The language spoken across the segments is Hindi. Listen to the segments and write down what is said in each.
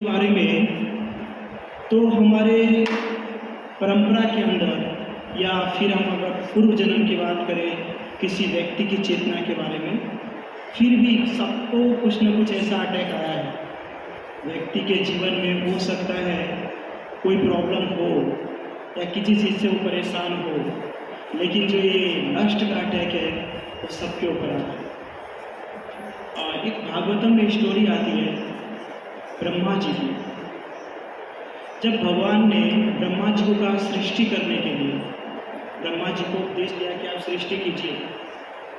बारे में तो हमारे परंपरा के अंदर या फिर हम अगर पूर्व जन्म की बात करें किसी व्यक्ति की चेतना के बारे में, फिर भी सबको कुछ न कुछ ऐसा अटैक आया है। व्यक्ति के जीवन में हो सकता है कोई प्रॉब्लम हो या किसी चीज़ से वो परेशान हो, लेकिन जो ये नष्ट का अटैक है वो सबके ऊपर आता है। एक भागवतम में स्टोरी आती है ब्रह्मा जी की। जब भगवान ने ब्रह्मा जी को कहा सृष्टि करने के लिए, ब्रह्मा जी को उपदेश दिया कि आप सृष्टि कीजिए,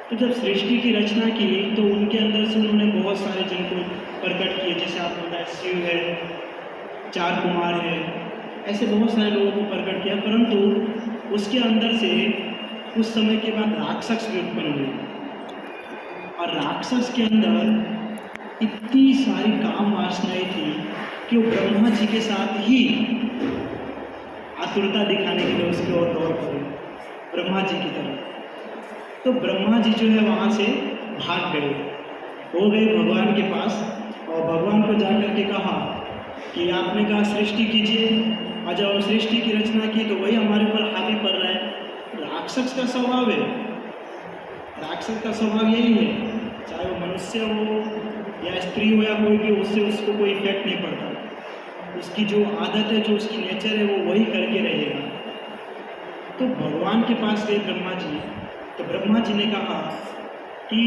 तो जब सृष्टि की रचना की तो उनके अंदर से उन्होंने बहुत सारे जन को प्रकट किए। जैसे आपको बताया शिव है, चार कुमार है, ऐसे बहुत सारे लोगों को प्रकट किया। परंतु उसके अंदर से कुछ समय के बाद राक्षस भी उत्पन्न हुए, और राक्षस के अंदर इतनी सारी काम वासनाएं थी कि वो ब्रह्मा जी के साथ ही आतुरता दिखाने के लिए उसके ओर दौड़ पड़े ब्रह्मा जी की तरफ। तो ब्रह्मा जी जो है वहाँ से भाग गए, हो गए भगवान के पास, और भगवान को जाकर के कहा कि आपने कहा सृष्टि कीजिए, और जब हम सृष्टि की रचना की तो वही हमारे ऊपर हावी पड़ रहा है। राक्षस का स्वभाव है, राक्षस का स्वभाव यही है, चाहे वो मनुष्य हो या स्त्री हो या कोई भी, उससे उसको कोई इफेक्ट नहीं पड़ता। उसकी जो आदत है, जो उसकी नेचर है, वो वही करके रहेगा। तो भगवान के पास गए ब्रह्मा जी, तो ब्रह्मा जी ने कहा कि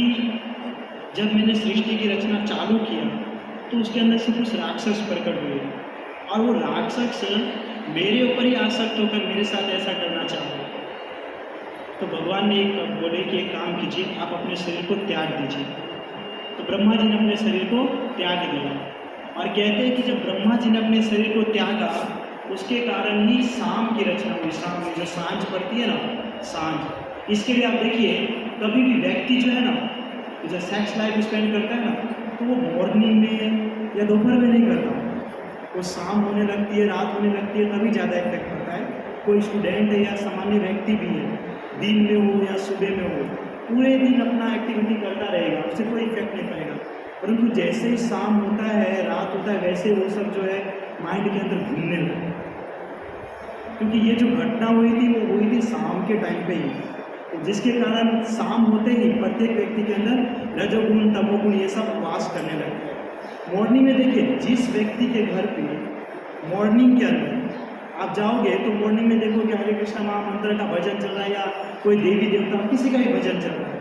जब मैंने सृष्टि की रचना चालू किया तो उसके अंदर से कुछ राक्षस प्रकट हुए, और वो राक्षस मेरे ऊपर ही आसक्त होकर मेरे साथ ऐसा करना चाहते। तो भगवान ने एक बोले कि एक काम कीजिए, आप अपने शरीर को त्याग दीजिए। तो ब्रह्मा जी ने अपने शरीर को त्याग दिया, और कहते हैं कि जब ब्रह्मा जी ने अपने शरीर को त्यागा, उसके कारण ही शाम की रचना हुई। शाम में जो सांझ पड़ती है ना, सांझ, इसके लिए आप देखिए कभी भी व्यक्ति जो है ना, जब सेक्स लाइफ स्पेंड करता है ना, तो वो मॉर्निंग में या दोपहर में नहीं करता, वो शाम होने लगती है, रात होने लगती है, तभी ज़्यादा इफेक्ट पड़ता है। कोई स्टूडेंट है या सामान्य व्यक्ति भी है, दिन में हो या सुबह में हो, पूरे दिन अपना एक्टिविटी करता रहेगा, उससे कोई इफेक्ट नहीं पड़ेगा। परंतु जैसे ही शाम होता है, रात होता है, वैसे वो सब जो है माइंड के अंदर घूमने लगे। क्योंकि ये जो घटना हुई थी वो हुई थी शाम के टाइम पे ही, जिसके कारण शाम होते ही प्रत्येक व्यक्ति के अंदर रजोगुण तमोगुण ये सब वास करने लगते हैं। मॉर्निंग में देखिए, जिस व्यक्ति के घर पे मॉर्निंग के अंदर आप जाओगे तो मॉर्निंग में देखोगे हरे कृष्ण महामंत्र का भजन चल रहा है, या कोई देवी देवता किसी का भी भजन चल रहा है।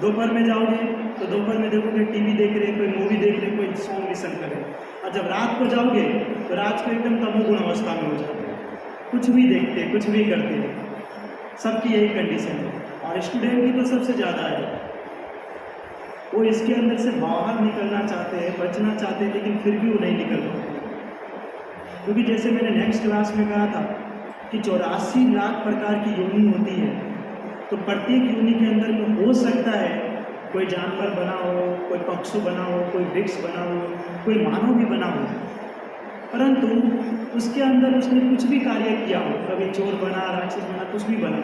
दोपहर में जाओगे तो दोपहर में देखोगे टीवी देख रहे, कोई मूवी देख रहे, कोई सॉन्ग लिसन कर रहे। और जब रात को जाओगे तो रात को एकदम तमोगुण अवस्था में हो जाते हैं, कुछ भी देखते, कुछ भी करते हैं। सबकी यही कंडीशन है, और स्टूडेंट की तो सबसे ज़्यादा है। वो इसके अंदर से बाहर निकलना चाहते हैं, बचना चाहते हैं, लेकिन फिर भी वो नहीं निकल पाते। क्योंकि जैसे मैंने नेक्स्ट क्लास में कहा था कि 84 लाख प्रकार की योनि होती है, तो प्रत्येक योनि के अंदर हो सकता है कोई जानवर बना हो, कोई पक्षी बना हो, कोई वृक्ष बना हो, कोई मानव भी बना हो, परंतु उसके अंदर उसने कुछ भी कार्य किया हो, कभी चोर बना, राक्षस बना, कुछ भी बना,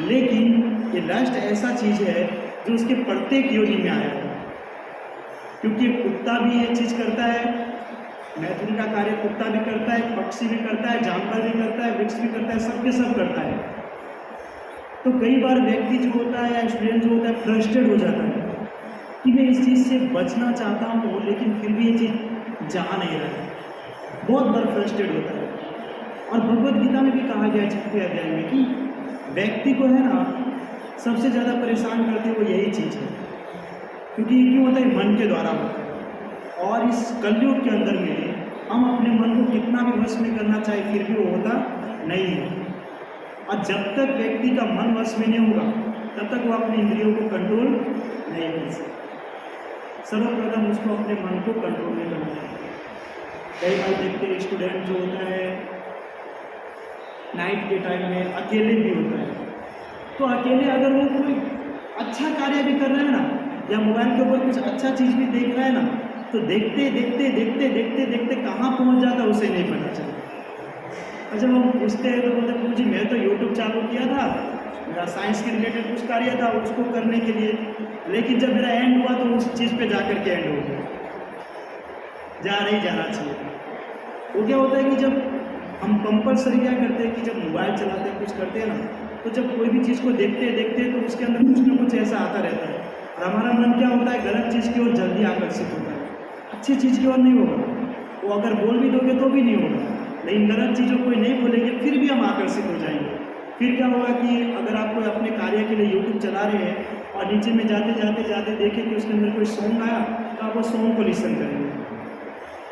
लेकिन ये लस्ट ऐसा चीज़ है जो उसके प्रत्येक योनि में आया है। क्योंकि कुत्ता भी ये चीज़ करता है, मैथुन का कार्य कुत्ता भी करता है, पक्षी भी करता है, जानवर भी करता है, वृक्ष भी करता है, सब के सब करता है। तो कई बार व्यक्ति जो होता है या स्टूडेंट जो होता है फ्रस्ट्रेट हो जाता है कि मैं इस चीज़ से बचना चाहता हूँ, लेकिन फिर भी ये चीज़ जा नहीं रहा है, बहुत बार फ्रस्ट्रेट होता है। और भगवद गीता में भी कहा गया है 6वें अध्याय में कि व्यक्ति को है ना सबसे ज़्यादा परेशान करती है वो यही चीज़ है। क्योंकि ये क्यों होता है? मन के द्वारा होता है। और इस कलयुग के अंदर में हम अपने मन को कितना भी वश में करना चाहे, फिर भी वो होता नहीं है। और जब तक व्यक्ति का मन वश में नहीं होगा, तब तक वो अपने इंद्रियों को कंट्रोल नहीं कर सकता। सर्वप्रथम उसको अपने मन को कंट्रोल में करना है। कई बार देखते हैं स्टूडेंट जो होता है नाइट के टाइम में अकेले भी होता है, तो अकेले अगर वो कोई अच्छा कार्य भी कर रहा है ना, या मोबाइल के ऊपर कुछ अच्छा चीज़ भी देख रहा है ना, तो देखते देखते देखते देखते देखते कहाँ पहुँच जाता उसे नहीं पता चलता। और जब हम पूछते हैं तो बोलते हैं जी मैं तो यूट्यूब चालू किया था, मेरा साइंस के रिलेटेड कुछ कार्य था उसको करने के लिए, लेकिन जब मेरा एंड हुआ तो उस चीज़ पे जाकर के एंड हो गया। जहाँ नहीं जाना चाहिए। वो क्या होता है कि जब हम कंपल्सरी क्या करते हैं कि जब मोबाइल चलाते हैं, कुछ करते हैं ना, तो जब कोई भी चीज़ को देखते हैं तो उसके अंदर कुछ ना कुछ ऐसा आता रहता है और हमारा मन क्या होता है, गलत चीज़ की ओर जल्दी आकर्षित होता है, अच्छी चीज़ की ओर नहीं होगा। वो अगर बोल भी दोगे तो भी नहीं होगा, लेकिन गलत चीज़ों कोई नहीं बोलेंगे फिर भी हम आकर्षित हो जाएंगे। फिर क्या होगा कि अगर आप कोई अपने कार्य के लिए यूट्यूब चला रहे हैं और नीचे में जाते देखें कि उसके अंदर कोई सॉन्ग आया, तो आप वो सॉन्ग को लिसन करेंगे।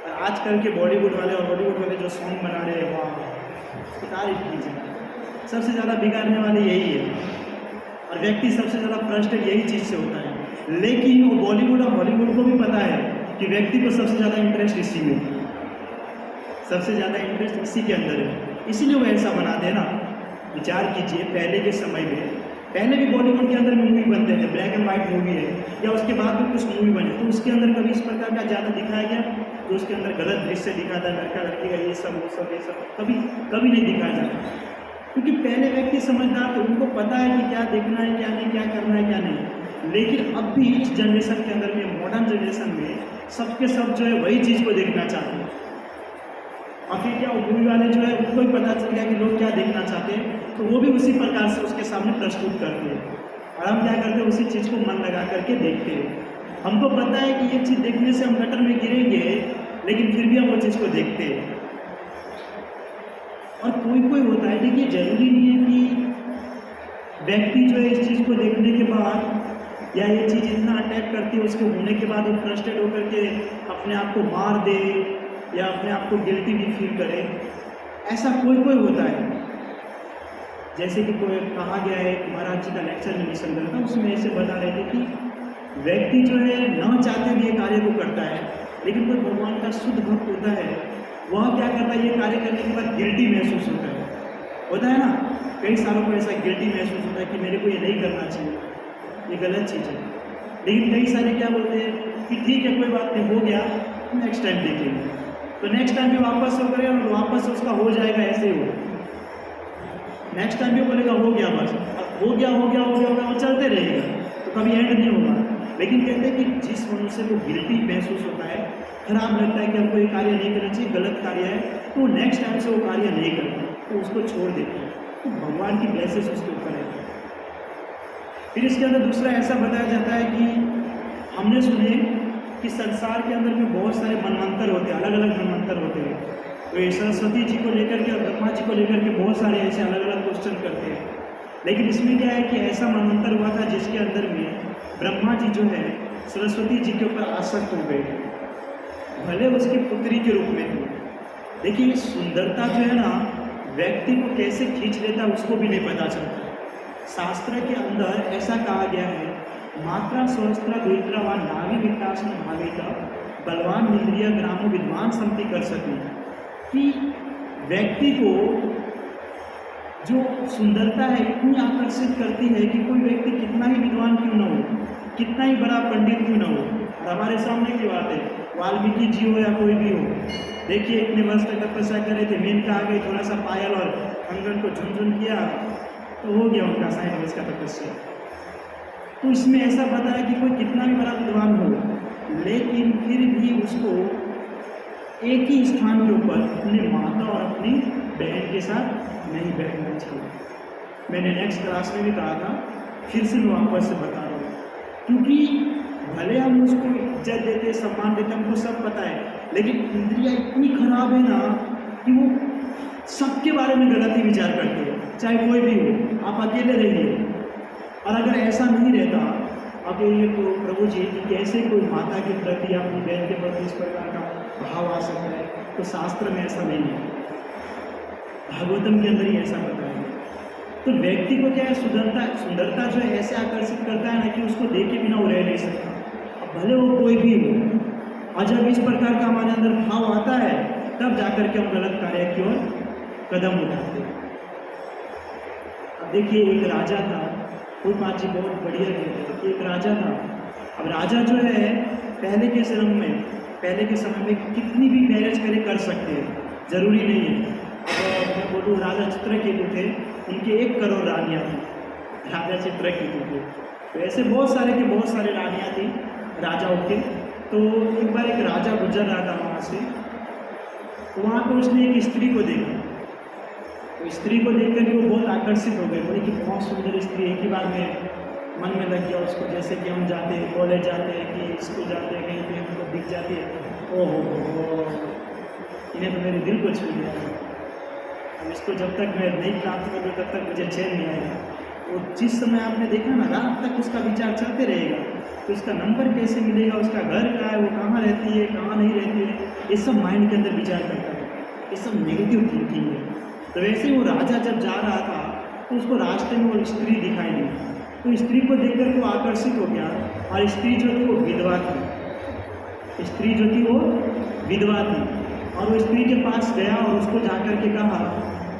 और आजकल के बॉलीवुड वाले और हॉलीवुड वाले जो सॉन्ग बना रहे हैं, वाह, उसकी तारीफ कीजिए। सबसे ज़्यादा बिगाड़ने वाले यही है और व्यक्ति सबसे ज़्यादा फ्रस्ट्रेट यही चीज़ से होता है। लेकिन वो बॉलीवुड और हॉलीवुड को भी पता है कि व्यक्ति को सबसे ज़्यादा इंटरेस्ट इसी में, सबसे ज़्यादा इंटरेस्ट इसी के अंदर है, इसीलिए वो ऐसा बनाते हैं ना। विचार कीजिए, पहले के समय में, पहले भी बॉलीवुड के अंदर मूवी बनते थे, ब्लैक एंड वाइट मूवी है या उसके बाद भी कुछ मूवी बने, तो उसके अंदर कभी इस प्रकार का ज़्यादा दिखाया गया, तो उसके अंदर गलत दृश्य दिखाता है, लड़का लड़की का ये सब वो सब कभी कभी नहीं दिखाया जाता। क्योंकि पहले व्यक्ति समझदार थे, उनको पता है कि क्या देखना है क्या नहीं, क्या करना है क्या नहीं। लेकिन अब भी इस जनरेशन के अंदर में, मॉडर्न जनरेशन में, सबके सब जो है वही चीज़ को देखना चाहते हैं। और फिर क्या मूवी वाले जो है उनको ही पता चल गया कि लोग क्या देखना चाहते हैं, तो वो भी उसी प्रकार से उसके सामने प्रस्तुत करते हैं और हम क्या करते हैं, उसी चीज़ को मन लगा करके देखते हैं। हमको पता है कि ये चीज़ देखने से हम गटर में गिरेंगे, लेकिन फिर भी हम वो चीज़ को देखते हैं। और कोई होता है, देखिए जरूरी नहीं है कि व्यक्ति जो है इस चीज़ को देखने के बाद या ये चीज़ इतना अटैक करती है, उसके होने के बाद वो फ्रस्ट्रेट होकर के अपने आप को मार दे या अपने आप को गिल्टी भी फील करे। ऐसा कोई होता है। जैसे कि कोई कहा गया है, महाराज जी का लेक्चर में सुन रहा था, उसमें ऐसे बता रहे थे कि व्यक्ति जो है न चाहते भी ये कार्य को करता है, लेकिन कोई भगवान का शुद्ध भक्त होता है, वह क्या करता है, ये कार्य करने के बाद गिल्टी महसूस होता है ना। कई सालों को ऐसा गिल्टी महसूस होता है कि मेरे को ये नहीं करना चाहिए, ये गलत चीज़ है। लेकिन कई सारे क्या बोलते हैं कि ठीक है, कोई बात नहीं, हो गया, नेक्स्ट टाइम देखेंगे। तो नेक्स्ट टाइम भी वापस से करें और वापस से उसका हो जाएगा, ऐसे ही हो। नेक्स्ट टाइम भी बोलेगा हो गया, बस अब हो गया, वो चलते रहेगा, तो कभी एंड नहीं होगा। लेकिन कहते हैं कि जिस मनुष्य को गिल्टी महसूस होता है, खराब लगता है कि हमको ये कार्य नहीं करना चाहिए, गलत कार्य है, तो नेक्स्ट टाइम से वो कार्य नहीं करता, तो उसको छोड़ देता है। तो भगवान की ब्लेसिंग्स उसके ऊपर है। फिर इसके अंदर दूसरा ऐसा बताया जाता है कि हमने सुने कि संसार के अंदर में बहुत सारे मनवंतर होते हैं, अलग अलग मनवंतर होते हैं। तो सरस्वती जी को लेकर के और ब्रह्मा जी को लेकर के बहुत सारे ऐसे अलग अलग क्वेश्चन करते हैं। लेकिन इसमें क्या है कि ऐसा मनवंतर हुआ था जिसके अंदर में ब्रह्मा जी जो है सरस्वती जी के ऊपर आसक्त हो गए, भले उसकी पुत्री के रूप में थी। देखिए, सुंदरता जो है ना, व्यक्ति को कैसे खींच लेता है उसको भी नहीं पता चलता। शास्त्र के अंदर ऐसा कहा गया है, मात्रा सहस्त्र द्वित्रा व नाभि विकास में भावित बलवान इंद्रिय ग्रामो विद्वान संति कर सके, कि व्यक्ति को जो सुंदरता है इतनी आकर्षित करती है कि कोई व्यक्ति कितना ही विद्वान क्यों न हो, कितना ही बड़ा पंडित क्यों न हो। और हमारे सामने की बात है, वाल्मीकि जी हो या कोई भी हो, देखिए इतने वर्ष तक तपस्या करे थे, मेनका आ गई, थोड़ा सा पायल और कंगन को झुनझुन किया तो हो गया उनका 60 वर्ष का तपस्या। तो इसमें ऐसा पता है कि कोई कितना भी बड़ा विद्वान हो, लेकिन फिर भी उसको एक ही स्थान के ऊपर अपने माता और अपनी बहन के साथ नहीं बैठना चाहिए। मैंने नेक्स्ट क्लास में भी कहा था, फिर से मैं वापस से बता रहा हूँ, क्योंकि भले हम उसको इज्जत देते, सम्मान देते, हमको सब पता है, लेकिन इंद्रियाँ इतनी खराब है ना कि वो सबके बारे में गलत ही विचार करते हैं, चाहे कोई भी हो। आप अकेले रहिए, और अगर ऐसा नहीं रहता, अब ये तो प्रभु जी कि कैसे कोई माता के प्रति या अपनी बहन के प्रति इस प्रकार का भाव आ सकता है, तो शास्त्र में ऐसा नहीं है, भागवतम के अंदर ही ऐसा बताया है। तो व्यक्ति को क्या है, सुंदरता जो है ऐसे आकर्षित करता है ना कि उसको देखे बिना वो रह नहीं सकता, अब भले वो कोई भी हो। और जब इस प्रकार का हमारे अंदर भाव आता है, तब जाकर के हम गलत कार्य की ओर कदम उठाते हैं। अब देखिए, एक राजा था, कोई बात जी बहुत बढ़िया कहते हैं कि एक राजा था। अब राजा जो है पहले के समय में कितनी भी मैरिज कर सकते हैं, जरूरी नहीं है। अब मैं बोलूँ, राजा चित्रकेतु थे, उनके 1 करोड़ रानियाँ थी, राजा चित्रकेतु थे। तो ऐसे बहुत सारे रानियाँ थी राजाओं के। तो एक बार एक राजा गुजर रहा था वहाँ से, तो वहाँ पर उसने एक स्त्री को देखा। तो स्त्री को देख करके वो बहुत आकर्षित हो गए, बोले कि बहुत सुंदर स्त्री, एक ही बार में मन में लग गया उसको। जैसे कि हम जाते हैं, कॉलेज जाते हैं कि स्कूल जाते हैं, कहीं पे हमको दिख जाती है, ओहो इन्हें तो मेरे दिल को छू लिया। अब इसको जब तक मैं नहीं प्राप्त कर लूँ तब तक मुझे चैन नहीं आएगा। वो जिस समय आपने देखा ना, रात तक उसका विचार चलते रहेगा, तो उसका नंबर कैसे मिलेगा, उसका घर कहाँ है, वो कहाँ रहती है, कहाँ नहीं रहती है, ये सब माइंड के अंदर विचार करता है। ये सब नेगेटिव थिंकिंग है। तो वैसे ही वो राजा जब जा रहा था तो उसको रास्ते में वो स्त्री दिखाई दी। तो स्त्री को देखकर वो आकर्षित हो गया, और स्त्री जो थी वो विधवा थी। स्त्री जो थी वो विधवा थी, और वो स्त्री के पास गया और उसको जाकर के कहा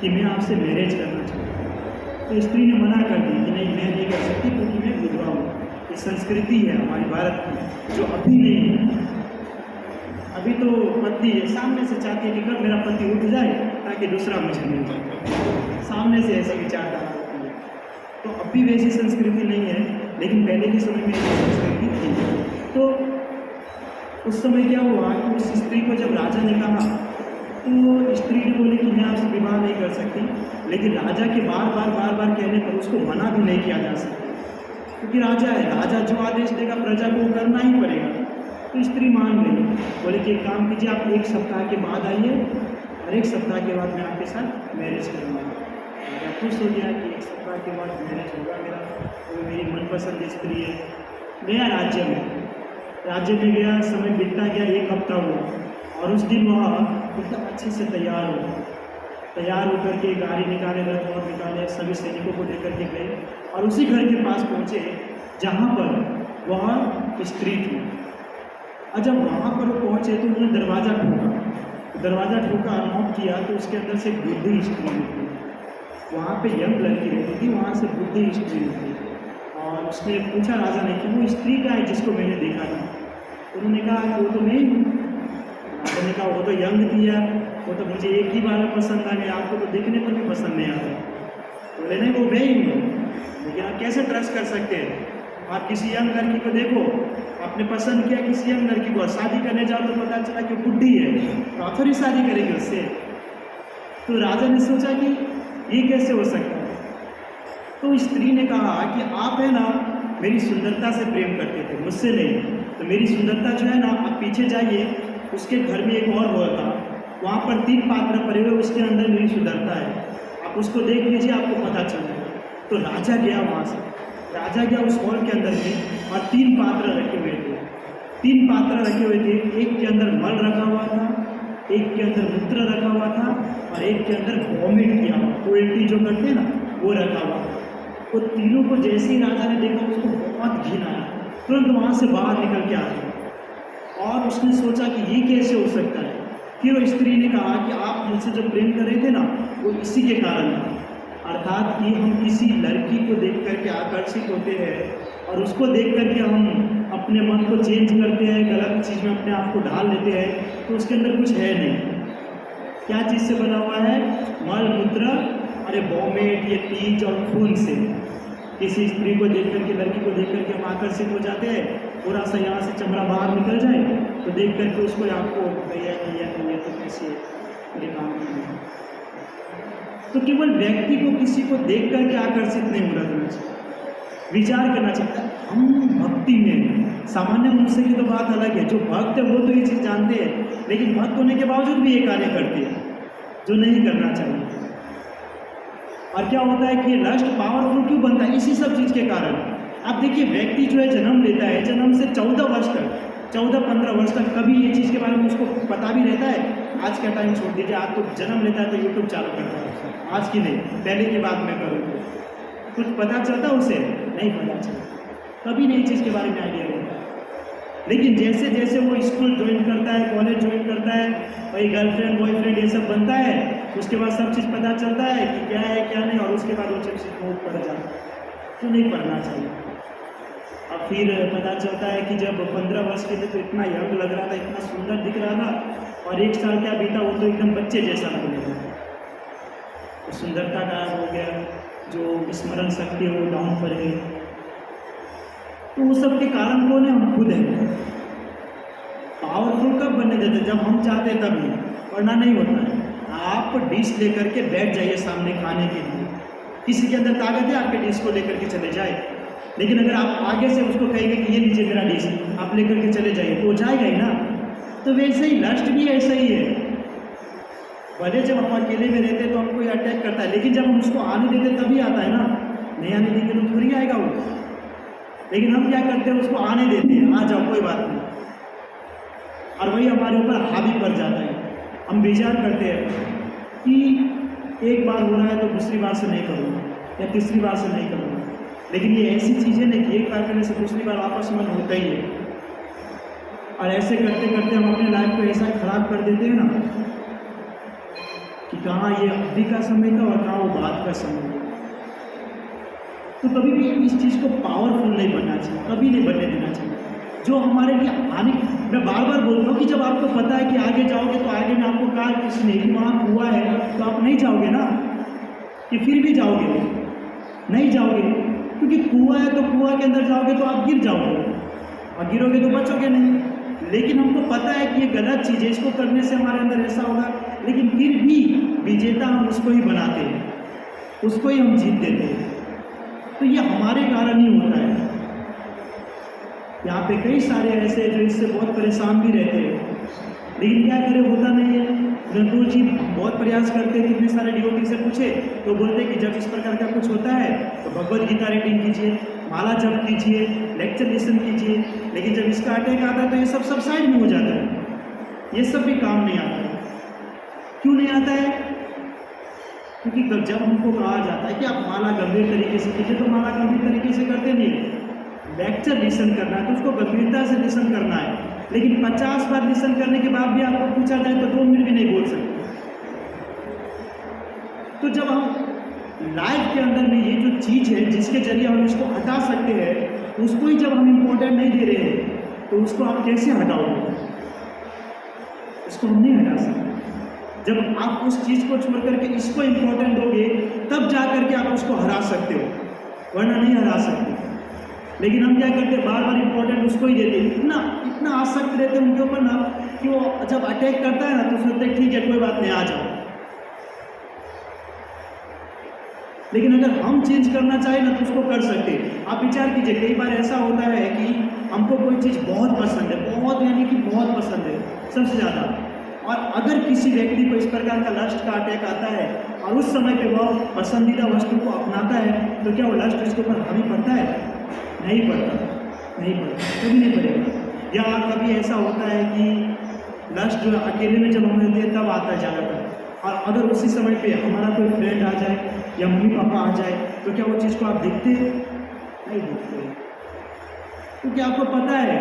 कि मैं आपसे मैरिज करना चाहता हूँ। तो स्त्री ने मना कर दी कि नहीं, मैं नहीं कर सकती क्योंकि मैं विधवा हूँ। ये संस्कृति है हमारी भारत की, जो अभी नहीं है। अभी तो पत्नी सामने से चाहती है कि कब मेरा पति उठ जाए ताकि दूसरा मुझे मिल जाए, सामने से ऐसी विचारधारा होती है। तो अभी वैसी संस्कृति नहीं है, लेकिन पहले के समय में ऐसी संस्कृति थी। तो उस समय क्या हुआ कि उस स्त्री को जब राजा ने कहा, तो स्त्री ने बोली कि मैं आपसे विवाह नहीं कर सकती, लेकिन राजा के बार बार कहने पर उसको मना भी नहीं किया जा सकता, क्योंकि राजा है, राजा जो आदेश देगा प्रजा को वो करना ही पड़ेगा। तो स्त्री मान गई, बोले कि एक काम कीजिए, आप 1 सप्ताह के बाद आइए, और 1 सप्ताह के बाद मैं आपके साथ मैरिज करूँगा। राजा खुश हो गया कि 1 सप्ताह के बाद मैरिज होगा मेरा, वो मेरी मनपसंद स्त्री है। गया राज्य में गया, समय बीतता गया, 1 हफ्ता हुआ, और उस दिन वह एकदम अच्छे से तैयार होकर के गाड़ी निकाले, रथ और निकाले, सभी सैनिकों को लेकर के गए, और उसी घर के पास पहुँचे जहाँ पर वह स्त्री थी। और जब वहाँ पर वो पहुँचे तो उन्होंने दरवाज़ा ठोका, नॉक किया, तो उसके अंदर से एक बुढ़ी स्त्री निकली। वहाँ पे यंग लड़की रहती थी, वहाँ से बुढ़ी स्त्री निकली, और उसने पूछा राजा ने कि वो स्त्री का है जिसको मैंने देखा था। उन्होंने कहा कि वो तो मैं ही हूँ। राजा ने कहा वो तो यंग थी यार, वो तो मुझे एक ही बार में पसंद आ गया, आपको तो देखने पर भी पसंद नहीं आता। बोले नहीं, वो मैं ही हूँ। लेकिन आप कैसे ट्रस्ट कर सकते हैं? आप किसी यंग लड़की को देखो, आपने पसंद किया किसी यंग लड़की को, शादी करने जाओ तो पता चला कि बुढ़ी है, तो आप थोड़ी शादी करेंगे उससे। तो राजा ने सोचा कि ये कैसे हो सकता है। तो स्त्री ने कहा कि आप है ना मेरी सुंदरता से प्रेम करते थे, मुझसे नहीं। तो मेरी सुंदरता जो है ना, आप पीछे जाइए, उसके घर में एक और हॉल था, वहाँ पर 3 पात्र पड़े हुए, उसके अंदर मेरी सुंदरता है, आप उसको देख लीजिए, आपको पता चल जाएगा। तो राजा गया वहाँ से, राजा गया उस हॉल के अंदर में, और 3 पात्र रखे हुए थे। 3 पात्र रखे हुए थे, एक के अंदर मल रखा हुआ था, एक के अंदर मूत्र रखा हुआ था, और एक के अंदर वॉमिट किया हुआ, उल्टी जो करते हैं ना, वो रखा हुआ था। वो तीनों को जैसे ही राजा ने देखा, उसको बहुत घिन आया, तुरंत वहाँ से बाहर निकल के आ गया। और उसने सोचा कि ये कैसे हो सकता है। फिर वो स्त्री ने कहा कि आप मुझसे जो प्रेम कर रहे थे ना, वो इसी के कारण था, अर्थात कि हम किसी लड़की को देख करके आकर्षित होते हैं, और उसको देख करके हम अपने मन को चेंज करते हैं, गलत चीज़ में अपने आप को ढाल लेते हैं, तो उसके अंदर कुछ है नहीं। क्या चीज़ से बना हुआ है? मल मूत्र, अरे वॉमिट, ये तीज और खून से। किसी स्त्री को देख करके, लड़की को देख करके हम आकर्षित हो जाते हैं, पूरा सा यहाँ से चमड़ा बाहर निकल जाए तो देख करके उसको आपको भैया तो कैसे मेरे काम नहीं है। तो केवल व्यक्ति को, किसी को देख करके आकर्षित नहीं होना चाहिए, विचार करना चाहिए। हम भक्ति में, सामान्य मनुष्य की तो बात अलग है, जो भक्त है वो तो ये चीज़ जानते हैं, लेकिन भक्त होने के बावजूद भी ये कार्य करते हैं जो नहीं करना चाहिए। और क्या होता है कि ये लस्ट पावरफुल क्यों बनता है? इसी सब चीज़ के कारण। आप देखिए, व्यक्ति जो है जन्म लेता है, जन्म से 14 वर्ष तक, 14-15 वर्ष तक कभी ये चीज़ के बारे में उसको पता भी रहता है? आज का टाइम छोड़ दीजिए, आज तो जन्म लेता है तो यूट्यूब चालू करता है, आज की नहीं, पहले की बात मैं करूँ तो कुछ पता चलता उसे? नहीं पता चलता, कभी नहीं चीज़ के बारे में आइडिया रहता है। लेकिन जैसे जैसे वो स्कूल ज्वाइन करता है, कॉलेज ज्वाइन करता है, वही गर्लफ्रेंड बॉयफ्रेंड ये सब बनता है, उसके बाद सब चीज़ पता चलता है कि क्या है क्या नहीं, और उसके बाद वो चीज़ को पढ़ जाता है। तो नहीं पढ़ना चाहिए। और फिर पता चलता है कि जब 15 वर्ष के थे तो इतना यंग लग रहा था, इतना सुंदर दिख रहा था, और 1 साल क्या बीता, वो तो एकदम बच्चे जैसा लगने लगा। तो सुंदरता गायब हो गया, जो स्मरण शक्ति है वो डाउन पर है। तो वो सब के कारण कौन है? हम खुद हैं। पावरफुल कब बनने देते हैं? जब हम चाहते हैं तभी, वरना नहीं होता है। आप डिश लेकर के बैठ जाइए सामने खाने के लिए, किसी के अंदर ताकत है आपके डिश को लेकर के चले जाए, लेकिन अगर आप आगे से उसको कहेंगे कि ये लीजिए मेरा डिश, आप लेकर के चले जाइए, तो वो जाएगा ही ना। तो वैसे ही लस्ट भी ऐसा ही है। भले जब हम अकेले में रहते हैं तो हमको ये अटैक करता है, लेकिन जब हम उसको आने देते तभी आता है ना, नहीं आने देंगे तो थोड़ी आएगा वो। लेकिन हम क्या करते हैं, उसको आने देते हैं, आ जाओ कोई बात नहीं, और वही हमारे ऊपर हावी पड़ जाता है। हम विचार करते हैं कि एक बार हो रहा है तो दूसरी बार से नहीं करूँगा या तीसरी बार से नहीं करूँगा, लेकिन ये ऐसी चीज़ें नहीं कि एक बार करने से दूसरी बार वापस मन होता ही है। और ऐसे करते करते हम अपने लाइफ को ऐसा ख़राब कर देते हैं ना कि कहाँ ये अभी का समय था और कहाँ वो बाद का समय था। तो कभी भी इस चीज़ को पावरफुल नहीं बनना चाहिए, कभी नहीं बनने देना चाहिए। जो हमारे लिए आने, मैं बार बार बोल रहा हूँ कि जब आपको पता है कि आगे जाओगे तो आगे में आपको कहा किसी ने कि वहाँ कुआं है, तो आप नहीं जाओगे ना, कि फिर भी जाओगे? नहीं जाओगे, क्योंकि कुआं है तो कुआं के अंदर जाओगे तो आप गिर जाओगे, और गिरोगे तो बचोगे नहीं। लेकिन हमको पता है कि ये गलत चीज़ है, इसको करने से हमारे अंदर ऐसा होगा, लेकिन फिर भी विजेता हम उसको ही बनाते हैं, उसको ही हम जीत देते हैं। तो ये हमारे कारण ही होता है। यहाँ पे कई सारे ऐसे जो इससे बहुत परेशान भी रहते हैं, लेकिन क्या करें, होता नहीं है। रंटू जी बहुत प्रयास करते हैं, कितने सारे डिवोटी से पूछे तो बोलते कि जब इस प्रकार का कुछ होता है तो भगवद गीता रीडिंग कीजिए, माला जप कीजिए, लेक्चर लिसन कीजिए, लेकिन जब इसका अटैक आता है तो ये सब साइड में हो जाता है, ये सब भी काम नहीं आता है। क्यों नहीं आता है? क्योंकि जब हमको कहा जाता है कि आप माला गंभीर तरीके से कीजिए, तो माला गंभीर तरीके से करते नहीं। लेक्चर लिसन करना है तो उसको गंभीरता से लिसन करना है, लेकिन 50 बार लिसन करने के बाद भी आपको पूछा जाए तो 2 मिनट भी नहीं बोल सकते। तो जब हम लाइफ के अंदर में ये जो चीज़ है जिसके जरिए हम इसको हटा सकते हैं, उसको ही जब हम इम्पोर्टेंट नहीं दे रहे हैं तो उसको आप कैसे हटाओगे? इसको हम नहीं हटा सकते। जब आप उस चीज़ को छोड़ करके इसको इम्पोर्टेंट दोगे तब जा करके आप उसको हरा सकते हो, वरना नहीं हरा सकते। लेकिन हम क्या करते हैं, बार बार इम्पोर्टेंट उसको ही देते हैं, इतना आसक्त रहते हैं उनके ऊपर ना कि वो जब अटैक करता है ना तो सोचते हैं ठीक है कोई बात नहीं, आ जाओ। लेकिन अगर हम चेंज करना चाहें ना तो उसको कर सकते हैं। आप विचार कीजिए, कई बार ऐसा होता है कि हमको कोई चीज़ बहुत पसंद है, बहुत यानी कि बहुत पसंद है सबसे ज़्यादा, और अगर किसी व्यक्ति को इस प्रकार का लस्ट का अटैक आता है और उस समय पे वह पसंदीदा वस्तु को अपनाता है, तो क्या वो लस्ट उसके ऊपर हावी पड़ता है? नहीं पड़ता, नहीं पड़ता, कभी नहीं पड़ेगा। या कभी ऐसा होता है कि लस्ट जो अकेले में जब हम रहते हैं तब आता है ज़्यादातर, और अगर उसी समय पे हमारा कोई फ्रेंड आ जाए या मम्मी पापा आ जाए तो क्या वो चीज़ को आप देखते हैं? नहीं देखते, क्योंकि आपको पता है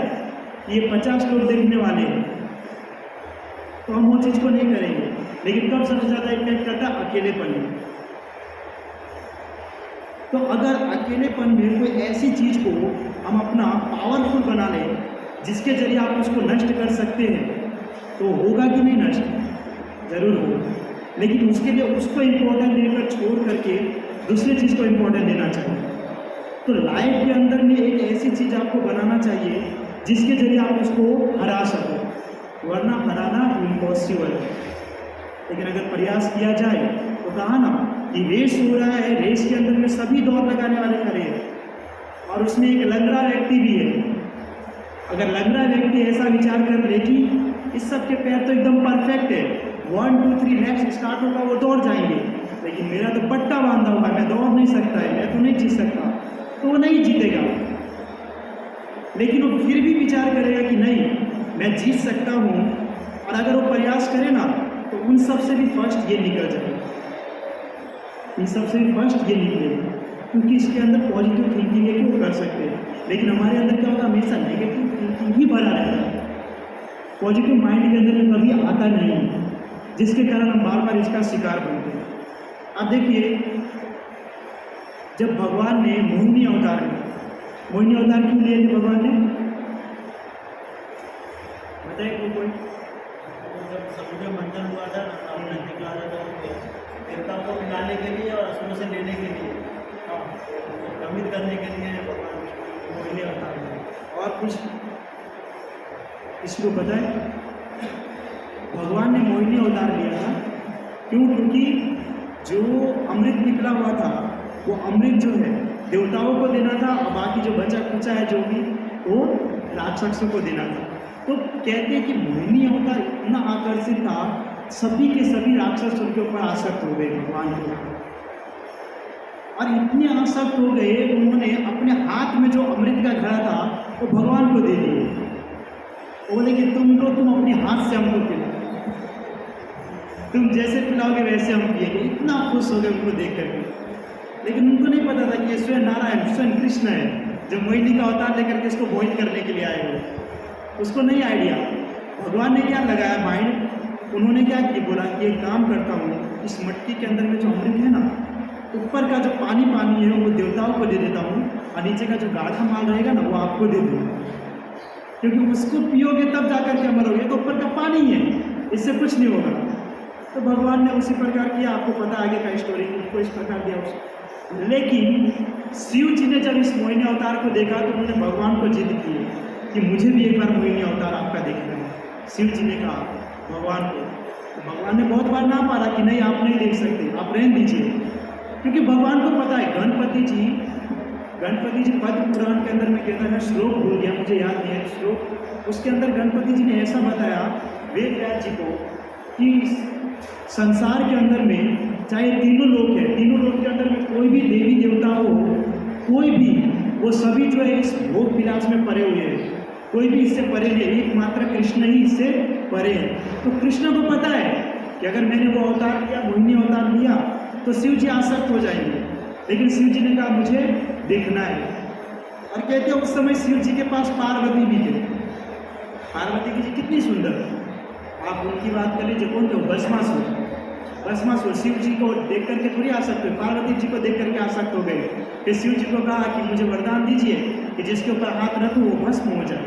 कि ये 50 लोग देखने वाले हैं, तो हम वो चीज़ को नहीं करेंगे। लेकिन कब सबसे ज़्यादा इफेक्ट करता है? अकेलेपन में। तो अगर अकेलेपन में कोई ऐसी चीज़ को हम अपना पावरफुल बना लें जिसके जरिए आप उसको नष्ट कर सकते हैं, तो होगा कि नहीं नष्ट? ज़रूर होगा। लेकिन उसके लिए उसको इम्पोर्टेंट देकर छोड़ करके दूसरी चीज़ को इम्पोर्टेंट देना चाहिए। तो लाइफ के अंदर में एक ऐसी चीज़ आपको बनाना चाहिए जिसके जरिए आप उसको हरा सको, वरना हराना इम्पॉसिबल है। लेकिन अगर प्रयास किया जाए तो कहा ना कि रेस हो रहा है, रेस के अंदर में सभी दौड़ लगाने वाले खड़े हैं और उसमें एक लंगड़ा व्यक्ति भी है। अगर लंगड़ा व्यक्ति ऐसा विचार कर ले कि इस सब के पैर तो एकदम परफेक्ट है, 1 2 3 नेक्स्ट स्टार्ट होगा, वो दौड़ जाएंगे, लेकिन मेरा तो पट्टा बांधा हुआ है, मैं दौड़ नहीं सकता है, मैं तो नहीं जीत सकता, तो वो नहीं जीतेगा। लेकिन वो फिर भी विचार करेगा कि नहीं, मैं जीत सकता हूँ, और अगर वो प्रयास करे ना तो उन सब से भी फर्स्ट ये निकल जाएगा, इन सबसे भी फर्स्ट ये निकलेगा, क्योंकि इसके अंदर पॉजिटिव थिंकिंग है कि वो कर सकते हैं। लेकिन हमारे अंदर क्या होता है, हमेशा नेगेटिव थिंकिंग ही भरा रहता है, पॉजिटिव माइंड के अंदर में कभी आता नहीं है, जिसके कारण हम बार बार इसका शिकार बनते हैं। अब देखिए, जब भगवान ने मोहिनी अवतार क्यों लिए थे भगवान ने? बताइए कोई? जब समुद्र मंथन हुआ था ना, हमने निकाला था देवताओं को मिलाने के लिए और असुरों से लेने के लिए, भ्रमित करने के लिए भगवान मोहिनी अवतार। और कुछ किसी को पता है? भगवान ने मोहिनी अवतार लिया था। क्यों? क्योंकि जो अमृत निकला हुआ था वो अमृत जो है देवताओं को देना था और बाकी जो बचा खुचा है जो भी वो राक्षसों को देना था। तो कहते हैं कि मोहिनी अवतार इतना आकर्षित था, सभी के सभी राक्षस उनके ऊपर आसक्त हो गए भगवान के ऊपर, और इतने आसक्त हो गए उन्होंने अपने हाथ में जो अमृत का घड़ा था वो भगवान को दे दिए। वो बोले कि तुम लो, तुम अपने हाथ से हमको पिलाओ, तुम जैसे पिलाओगे वैसे हम पिएंगे। इतना खुश हो गए उनको देख करके। लेकिन उनको नहीं पता था कि ये स्वयं नारायण, स्वयं कृष्ण है जो मोहिनी का अवतार लेकर के इसको मोहित करने के लिए आए हुए। उसको नहीं आइडिया। भगवान ने क्या लगाया माइंड, उन्होंने क्या किया, बोला कि एक काम करता हूँ, इस मटकी के अंदर में जो अमृत है ना, ऊपर का जो पानी पानी है वो देवताओं को दे देता हूँ और नीचे का जो गाढ़ा माल रहेगा ना वो आपको दे दूँगा, क्योंकि उसको पियोगे तब जाकर के मरोगे। तो ऊपर का पानी है, इससे कुछ नहीं होगा। तो भगवान ने उसी प्रकार किया। आपको पता आगे का स्टोरी, उनको इस प्रकार दिया उसको। लेकिन शिव जी ने जब इस मोहिनी अवतार को देखा तो उन्होंने भगवान को जिद की कि मुझे भी एक बार मोहिनी अवतार आपका देखना है। शिव जी ने कहा भगवान को, तो भगवान ने बहुत बार ना पाला कि नहीं आप नहीं देख सकते, आप रहने दीजिए, क्योंकि भगवान को पता है। गणपति जी पद्म पुराण के अंदर में कहता है, मैं श्लोक भूल गया, मुझे याद नहीं है श्लोक, उसके अंदर गणपति जी ने ऐसा बताया वेद व्यास जी को कि संसार के अंदर में चाहे तीनों लोक है, तीनों लोक के अंदर में कोई भी देवी देवता हो, कोई भी, वो सभी जो है इस भोग विलास में परे हुए हैं, कोई भी इससे परे नहीं, एकमात्र कृष्ण ही इससे परे है। तो कृष्ण को पता है कि अगर मैंने वो अवतार लिया, मोहिनी अवतार लिया, तो शिव जी आसक्त हो जाएंगे। लेकिन शिव जी ने कहा मुझे देखना है। और कहते हैं उस समय शिव जी के पास पार्वती भी थे। पार्वती जी कितनी सुंदर, आप उनकी बात कर लीजिए, कौन थे? भस्मासुर शिव जी को देख करके थोड़ी आसक्त हुए, पार्वती जी को देख करके आसक्त हो गए। फिर शिव जी को कहा कि मुझे वरदान दीजिए कि जिसके ऊपर हाथ रखूँ वो भस्म हो जाए।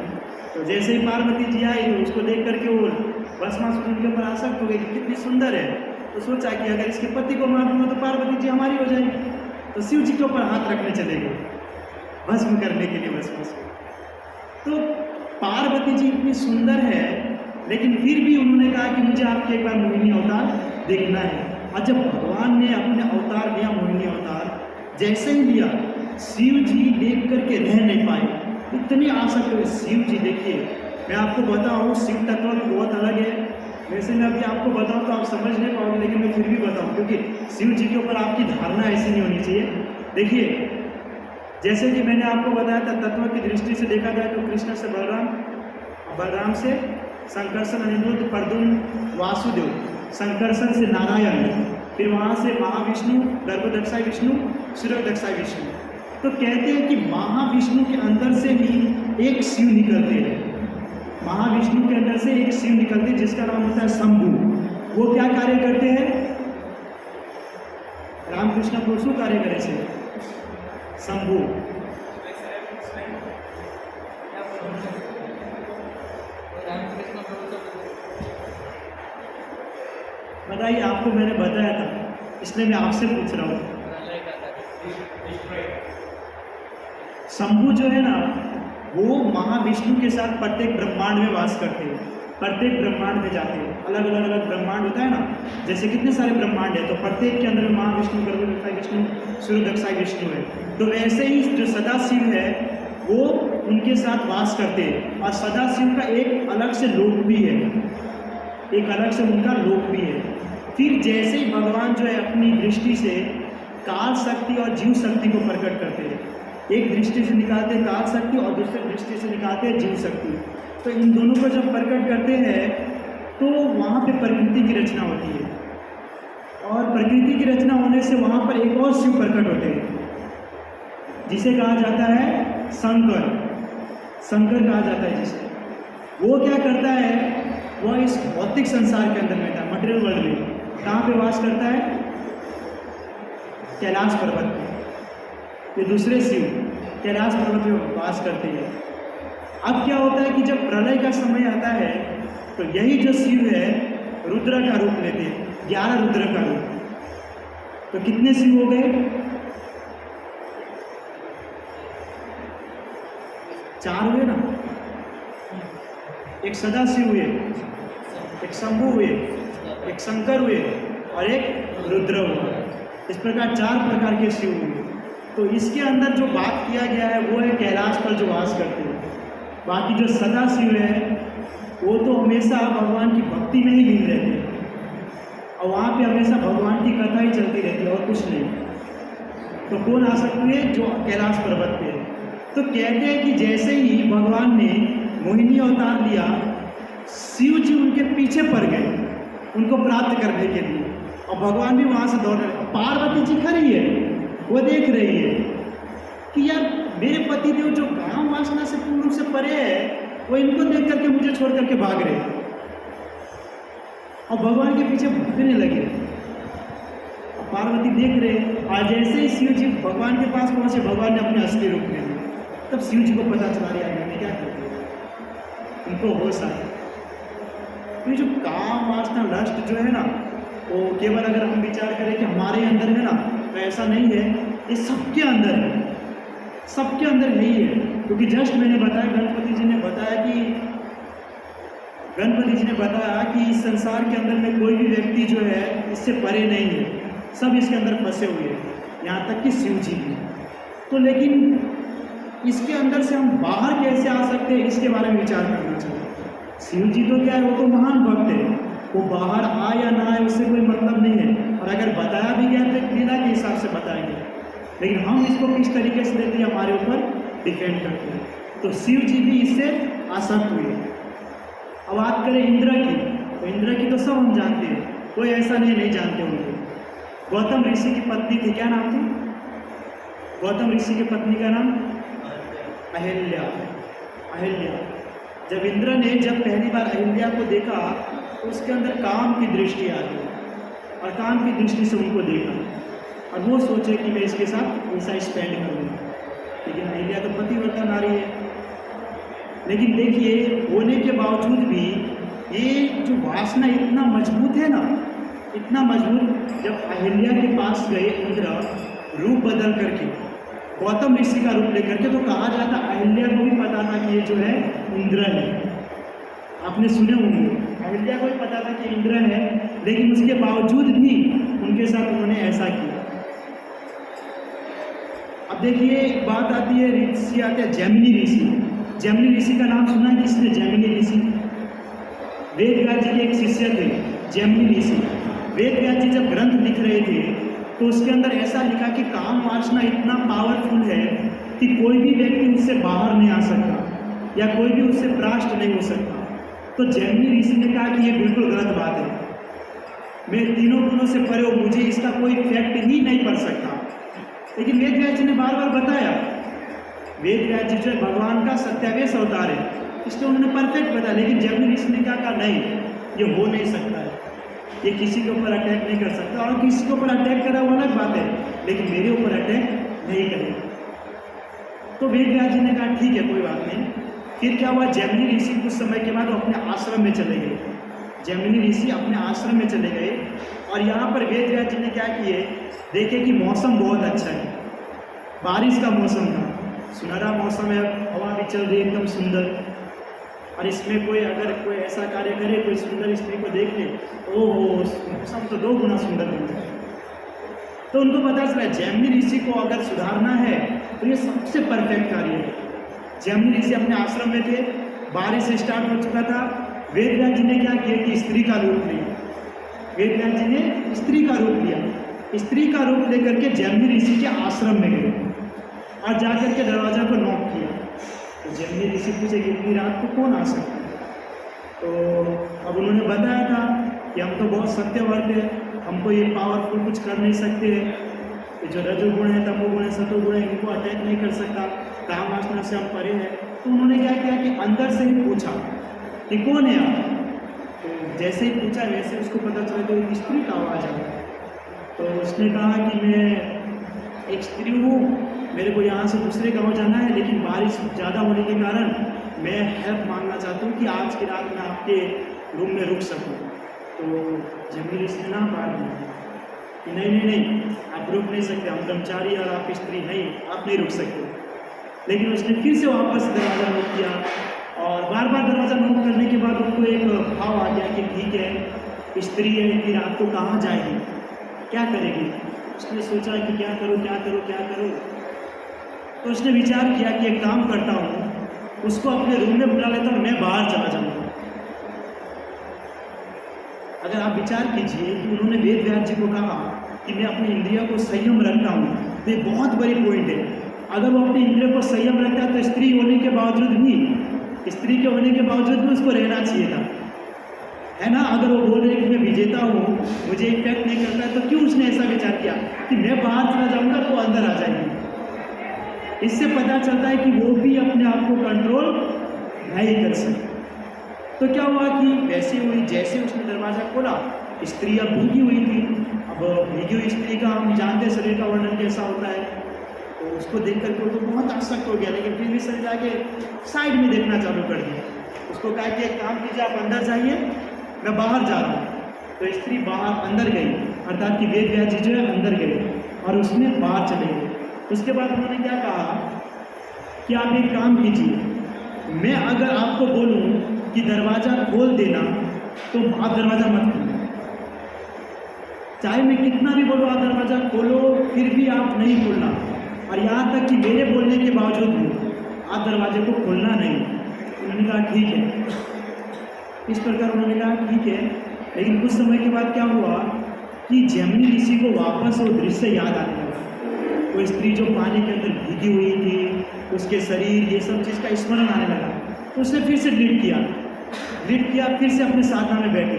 तो जैसे ही पार्वती जी आई तो उसको देख करके वो भस्मासुर उनके ऊपर आसक्त हो गए कि कितनी सुंदर है। तो सोचा कि अगर इसके पति को मार दूंगा तो पार्वती जी हमारी हो जाएगी। तो शिव जी के ऊपर हाथ रखने चले गए भस्म करने के लिए भस्मासुर। तो पार्वती जी इतनी सुंदर है, लेकिन फिर भी उन्होंने कहा कि मुझे आपके एक बार मोहिनी अवतार देखना है। और जब भगवान ने अपने अवतार लिया, मोहिनी अवतार जैसे ही लिया, शिव जी देख करके रह नहीं पाए, इतनी आसक्त हुए। शिव जी देखिए, मैं आपको बताऊँ शिव तत्व भी बहुत अलग है। वैसे मैं अभी आपको बताऊँ तो आप समझ नहीं पाओगे, लेकिन मैं फिर भी बताऊँ क्योंकि शिव जी के ऊपर आपकी धारणा ऐसी नहीं होनी चाहिए। देखिए, जैसे कि मैंने आपको बताया था, तत्व की दृष्टि से देखा जाए तो कृष्ण से बलराम, बलराम से संकर्षण, अनिरुद्ध, प्रद्युम्न, वासुदेव, संकर्षण से नारायण, फिर वहाँ से महाविष्णु, गर्भदक्षाई विष्णु, शिरोदक्षाई विष्णु। तो कहते हैं कि महाविष्णु के अंदर से ही एक शिव निकलते हैं। महाविष्णु के अंदर से एक शिव निकलते हैं जिसका नाम होता है शंभु। वो क्या कार्य करते हैं? रामकृष्ण को शू कार्य करे छे? शंभु बताइए, आपको मैंने बताया था इसलिए मैं आपसे पूछ रहा हूँ। शंभु जो है ना, वो महाविष्णु के साथ प्रत्येक ब्रह्मांड में वास करते हैं, प्रत्येक ब्रह्मांड में जाते हैं। अलग अलग ब्रह्मांड होता है ना, जैसे कितने सारे ब्रह्मांड है, तो प्रत्येक के अंदर में महाविष्णु, गर्भदक्षाई विष्णु, सूर्यदक्षाई विष्णु है। तो वैसे ही जो सदाशिव है वो उनके साथ वास करते हैं। और सदाशिव का एक अलग से लोक भी है, एक अलग से उनका लोक भी है। फिर जैसे ही भगवान जो है अपनी दृष्टि से काल शक्ति और जीव शक्ति को प्रकट करते हैं, एक दृष्टि से निकालते हैं काल शक्ति और दूसरी दृष्टि से निकालते हैं जीव शक्ति। तो इन दोनों को जब प्रकट करते हैं तो वहाँ पे प्रकृति की रचना होती है, और प्रकृति की रचना होने से वहाँ पर एक और शिव प्रकट होते हैं जिसे कहा जाता है शंकर। शंकर कहा जाता है जिसे। वो क्या करता है, वह इस भौतिक संसार के अंदर में था, मटेरियल वर्ल्ड में। कहाँ पे वास करता है? कैलाश पर्वत पे। ये दूसरे शिव कैलाश पर्वत पे वास करते हैं। अब क्या होता है कि जब प्रलय का समय आता है तो यही जो शिव है रुद्र का रूप लेते हैं, 11 रुद्र का रूप। तो कितने शिव हो गए? 4 हुए ना। एक सदाशिव हुए, एक शंभु हुए, एक शंकर हुए और एक रुद्र हुआ। इस प्रकार 4 प्रकार के शिव हुए। तो इसके अंदर जो बात किया गया है वो है कैलाश पर जो वास करते हैं। बाकी जो सदाशिव है वो तो हमेशा भगवान की भक्ति में ही लीन रहते हैं और वहाँ पे हमेशा भगवान की कथा ही चलती रहती है और कुछ नहीं। तो कौन आ सकती है? जो कैलाश पर्वत पे है। तो कहते हैं कि जैसे ही भगवान ने मोहिनी अवतार लिया, शिव जी उनके पीछे पड़ गए उनको प्राप्त करने के लिए, और भगवान भी वहाँ से दौड़ रहे। पार्वती जी खड़ी है, वो देख रही है कि यार मेरे पतिदेव जो काम वासना से पूर्ण रूप से परे है वो इनको देख करके मुझे छोड़ करके भाग रहे और भगवान के पीछे भागने लगे। और पार्वती देख रहे और जैसे ही शिव जी भगवान के पास पहुंचे, भगवान ने अपने असली रूप ले लिया। तब शिव जी को पता चला रहा है मैंने क्या किया, उनको होश आया। ये जो काम वासना लस्ट जो है ना, वो केवल अगर हम विचार करें कि हमारे अंदर है ना, तो ऐसा नहीं है, ये सबके अंदर है, सबके अंदर यही है। क्योंकि जस्ट मैंने बताया, गणपति जी ने बताया कि इस संसार के अंदर में कोई भी व्यक्ति जो है इससे परे नहीं है, सब इसके अंदर फंसे हुए हैं, यहाँ तक कि शिव जी भी। तो लेकिन इसके अंदर से हम बाहर कैसे आ सकते हैं, इसके बारे में विचार करना चाहिए। शिव जी तो क्या है, वो तो महान भक्त है, वो बाहर आए या ना आए उससे कोई मतलब नहीं है, और अगर बताया भी गया तो एक लीला के हिसाब से बताएंगे, लेकिन हम इसको किस तरीके से लेते हैं हमारे ऊपर डिपेंड करते हैं। तो शिव जी भी इससे आसक्त हुए। अब बात करें इंद्र की, तो इंद्र की तो सब हम जानते हैं, कोई ऐसा नहीं जानते होंगे। गौतम ऋषि की पत्नी थी, क्या नाम थी? गौतम ऋषि की पत्नी का नाम अहिल्या। अहिल्या। जब इंद्र ने पहली बार अहिल्या को देखा तो उसके अंदर काम की दृष्टि आ गई, और काम की दृष्टि से उनको देखा और वो सोचे कि मैं इसके साथ ऐसा स्पेंड करूँगा। लेकिन अहिल्या तो पतिव्रता नारी है। लेकिन देखिए, होने के बावजूद भी ये जो वासना इतना मजबूत है ना, इतना मजबूत, जब अहिल्या के पास गए इंद्र रूप बदल करके, गौतम ऋषि का रूप लेकर के, तो कहा जाता अहिल्या को भी पता था कि ये जो है इंद्र है। आपने सुने होंगे, अहिल्या को भी पता था कि इंद्र है, लेकिन उसके बावजूद भी उनके साथ उन्होंने ऐसा किया। अब देखिए, एक बात आती है, ऋषि आते हैं जैमिनी ऋषि। जैमिनी ऋषि का नाम सुना है किसने? जैमिनी ऋषि वेदव्यास जी के एक शिष्य थे, जैमिनी ऋषि। वेदव्यास जी जब ग्रंथ लिख रहे थे तो उसके अंदर ऐसा लिखा कि काम वासना इतना पावरफुल है कि कोई भी व्यक्ति उससे बाहर नहीं आ सकता या कोई भी उससे परास्त नहीं हो सकता। तो जैमिनी ऋषि ने कहा कि ये बिल्कुल गलत बात है, मैं तीनों गुणों से परे हूँ, मुझे इसका कोई इफेक्ट ही नहीं पड़ सकता। लेकिन वेदव्यास जी ने बार बार बताया, वेदव्यास जी जो भगवान का सत्यावेश अवतार है, इसलिए उन्होंने परफेक्ट बताया। लेकिन जैमिनी ऋषि ने क्या कहा, नहीं, ये हो नहीं सकता है, ये किसी के ऊपर अटैक नहीं कर सकता, और किसी के ऊपर अटैक करा वो अलग बात है, लेकिन मेरे ऊपर अटैक नहीं करेगा। तो वेदव्यास जी ने कहा ठीक है, कोई बात नहीं। फिर क्या हुआ, जैमिनी ऋषि कुछ समय के बाद अपने आश्रम में चले गए। जैमिनी ऋषि अपने आश्रम में चले गए, और यहाँ पर वेदव्यास जी ने क्या किए, देखे कि मौसम बहुत अच्छा है, बारिश का मौसम था, सुनहरा मौसम है, हवा भी चल रही है एकदम सुंदर, और इसमें कोई अगर कोई ऐसा कार्य करे, कोई सुंदर स्त्री को देख ले, ओहो, मौसम तो 2 गुना सुंदर बन जाए। तो उनको पता चला जैमिनी ऋषि को अगर सुधारना है तो ये सबसे परफेक्ट कार्य है। जैमिनी ऋषि अपने आश्रम में थे, बारिश स्टार्ट हो चुका था। वेदव्यास जी ने क्या किया कि स्त्री का रूप लिया। वेदव्यास जी ने स्त्री का रूप लिया, स्त्री का रूप लेकर के जैमिनी ऋषि के आश्रम में गए और जाकर के दरवाजा पर नॉक किया। तो जैमिनी ऋषि पूछे कि इतनी रात को कौन आ सकता है? तो अब उन्होंने बताया था कि हम तो बहुत सत्यव्रत है, हमको ये पावरफुल कुछ कर नहीं सकते हैं, ये जो रजोगुण है, तमोगुण है, सतोगुण है, इनको अटैक नहीं कर सकता, काम वासना से हम परे हैं। तो उन्होंने क्या किया कि अंदर से ही पूछा कि कौन है आप? तो जैसे ही पूछा वैसे उसको पता चला तो एक स्त्री का आवाज़ आया। तो उसने कहा कि मैं एक स्त्री हूँ, मेरे को यहाँ से दूसरे गांव जाना है, लेकिन बारिश ज़्यादा होने के कारण मैं हेल्प मांगना चाहता हूँ कि आज की रात मैं आपके रूम में रुक सकूँ। तो जैमिनी ऋषि ने ना पार दिया कि नहीं, आप रुक नहीं सकते, हम ब्रह्मचारी और आप स्त्री नहीं, आप नहीं रुक सकते। लेकिन उसने फिर से वापस दरवाज़ा नॉक किया और बार बार दरवाज़ा नॉक करने के बाद उनको एक भाव आ गया कि ठीक है, स्त्री है, इतनी रात को कहाँ जाएगी, क्या करेगी। उसने सोचा कि क्या करूँ क्या करूँ क्या करूँ। तो उसने विचार किया कि एक काम करता हूँ, उसको अपने रूम में बुला लेता हूँ, मैं बाहर चला जाऊँगा। अगर आप विचार कीजिए कि उन्होंने वेद व्यास जी को कहा कि मैं अपनी इंद्रियों को संयम रखता हूँ, तो ये बहुत बड़ी पॉइंट है। अगर वो अपनी इंद्रियों को संयम रखता है तो स्त्री होने के बावजूद भी उसको रहना चाहिए था, है ना। अगर वो बोल रहे कि मैं विजेता हूँ, मुझे इफेक्ट नहीं करता है, तो क्यों उसने ऐसा विचार किया कि मैं बाहर चला जाऊँगा तो अंदर आ जाएगी। इससे पता चलता है कि वो भी अपने आप को कंट्रोल नहीं कर सकती। तो क्या हुआ कि वैसे हुई, जैसे उसने दरवाज़ा खोला, स्त्री अब भीगी हुई थी। अब भीगी हुई स्त्री का हम जानते हैं शरीर का वर्णन कैसा होता है, तो उसको देख करके वो तो बहुत आसक्त हो गया, लेकिन फिर भी शरीर आके साइड में देखना चालू कर दिया। उसको कहा कि एक काम कीजिए, आप अंदर जाइए, मैं बाहर जा रहा हूँ। तो स्त्री बाहर अंदर गई, अर्थात कि वेद व्यास जी जो है अंदर गए और उसने बाहर चले गए। उसके बाद उन्होंने क्या कहा कि आप एक काम कीजिए, मैं अगर आपको बोलूँ कि दरवाज़ा खोल देना तो आप दरवाज़ा मत खोलो, चाहे मैं कितना भी बोलूँ आप दरवाज़ा खोलो, फिर भी आप नहीं खोलना, और यहाँ तक कि मेरे बोलने के बावजूद भी आप दरवाजे को खोलना नहीं। उन्होंने कहा ठीक है। इस प्रकार उन्होंने कहा ठीक है। लेकिन कुछ समय के बाद क्या हुआ कि जैमिनी ऋषि को वापस वो दृश्य याद आने लगा। वो स्त्री जो पानी के अंदर भीगी हुई थी, उसके शरीर, ये सब चीज़ का स्मरण आने लगा। तो उसने फिर से लीड किया, फिर से अपने साधना में बैठे।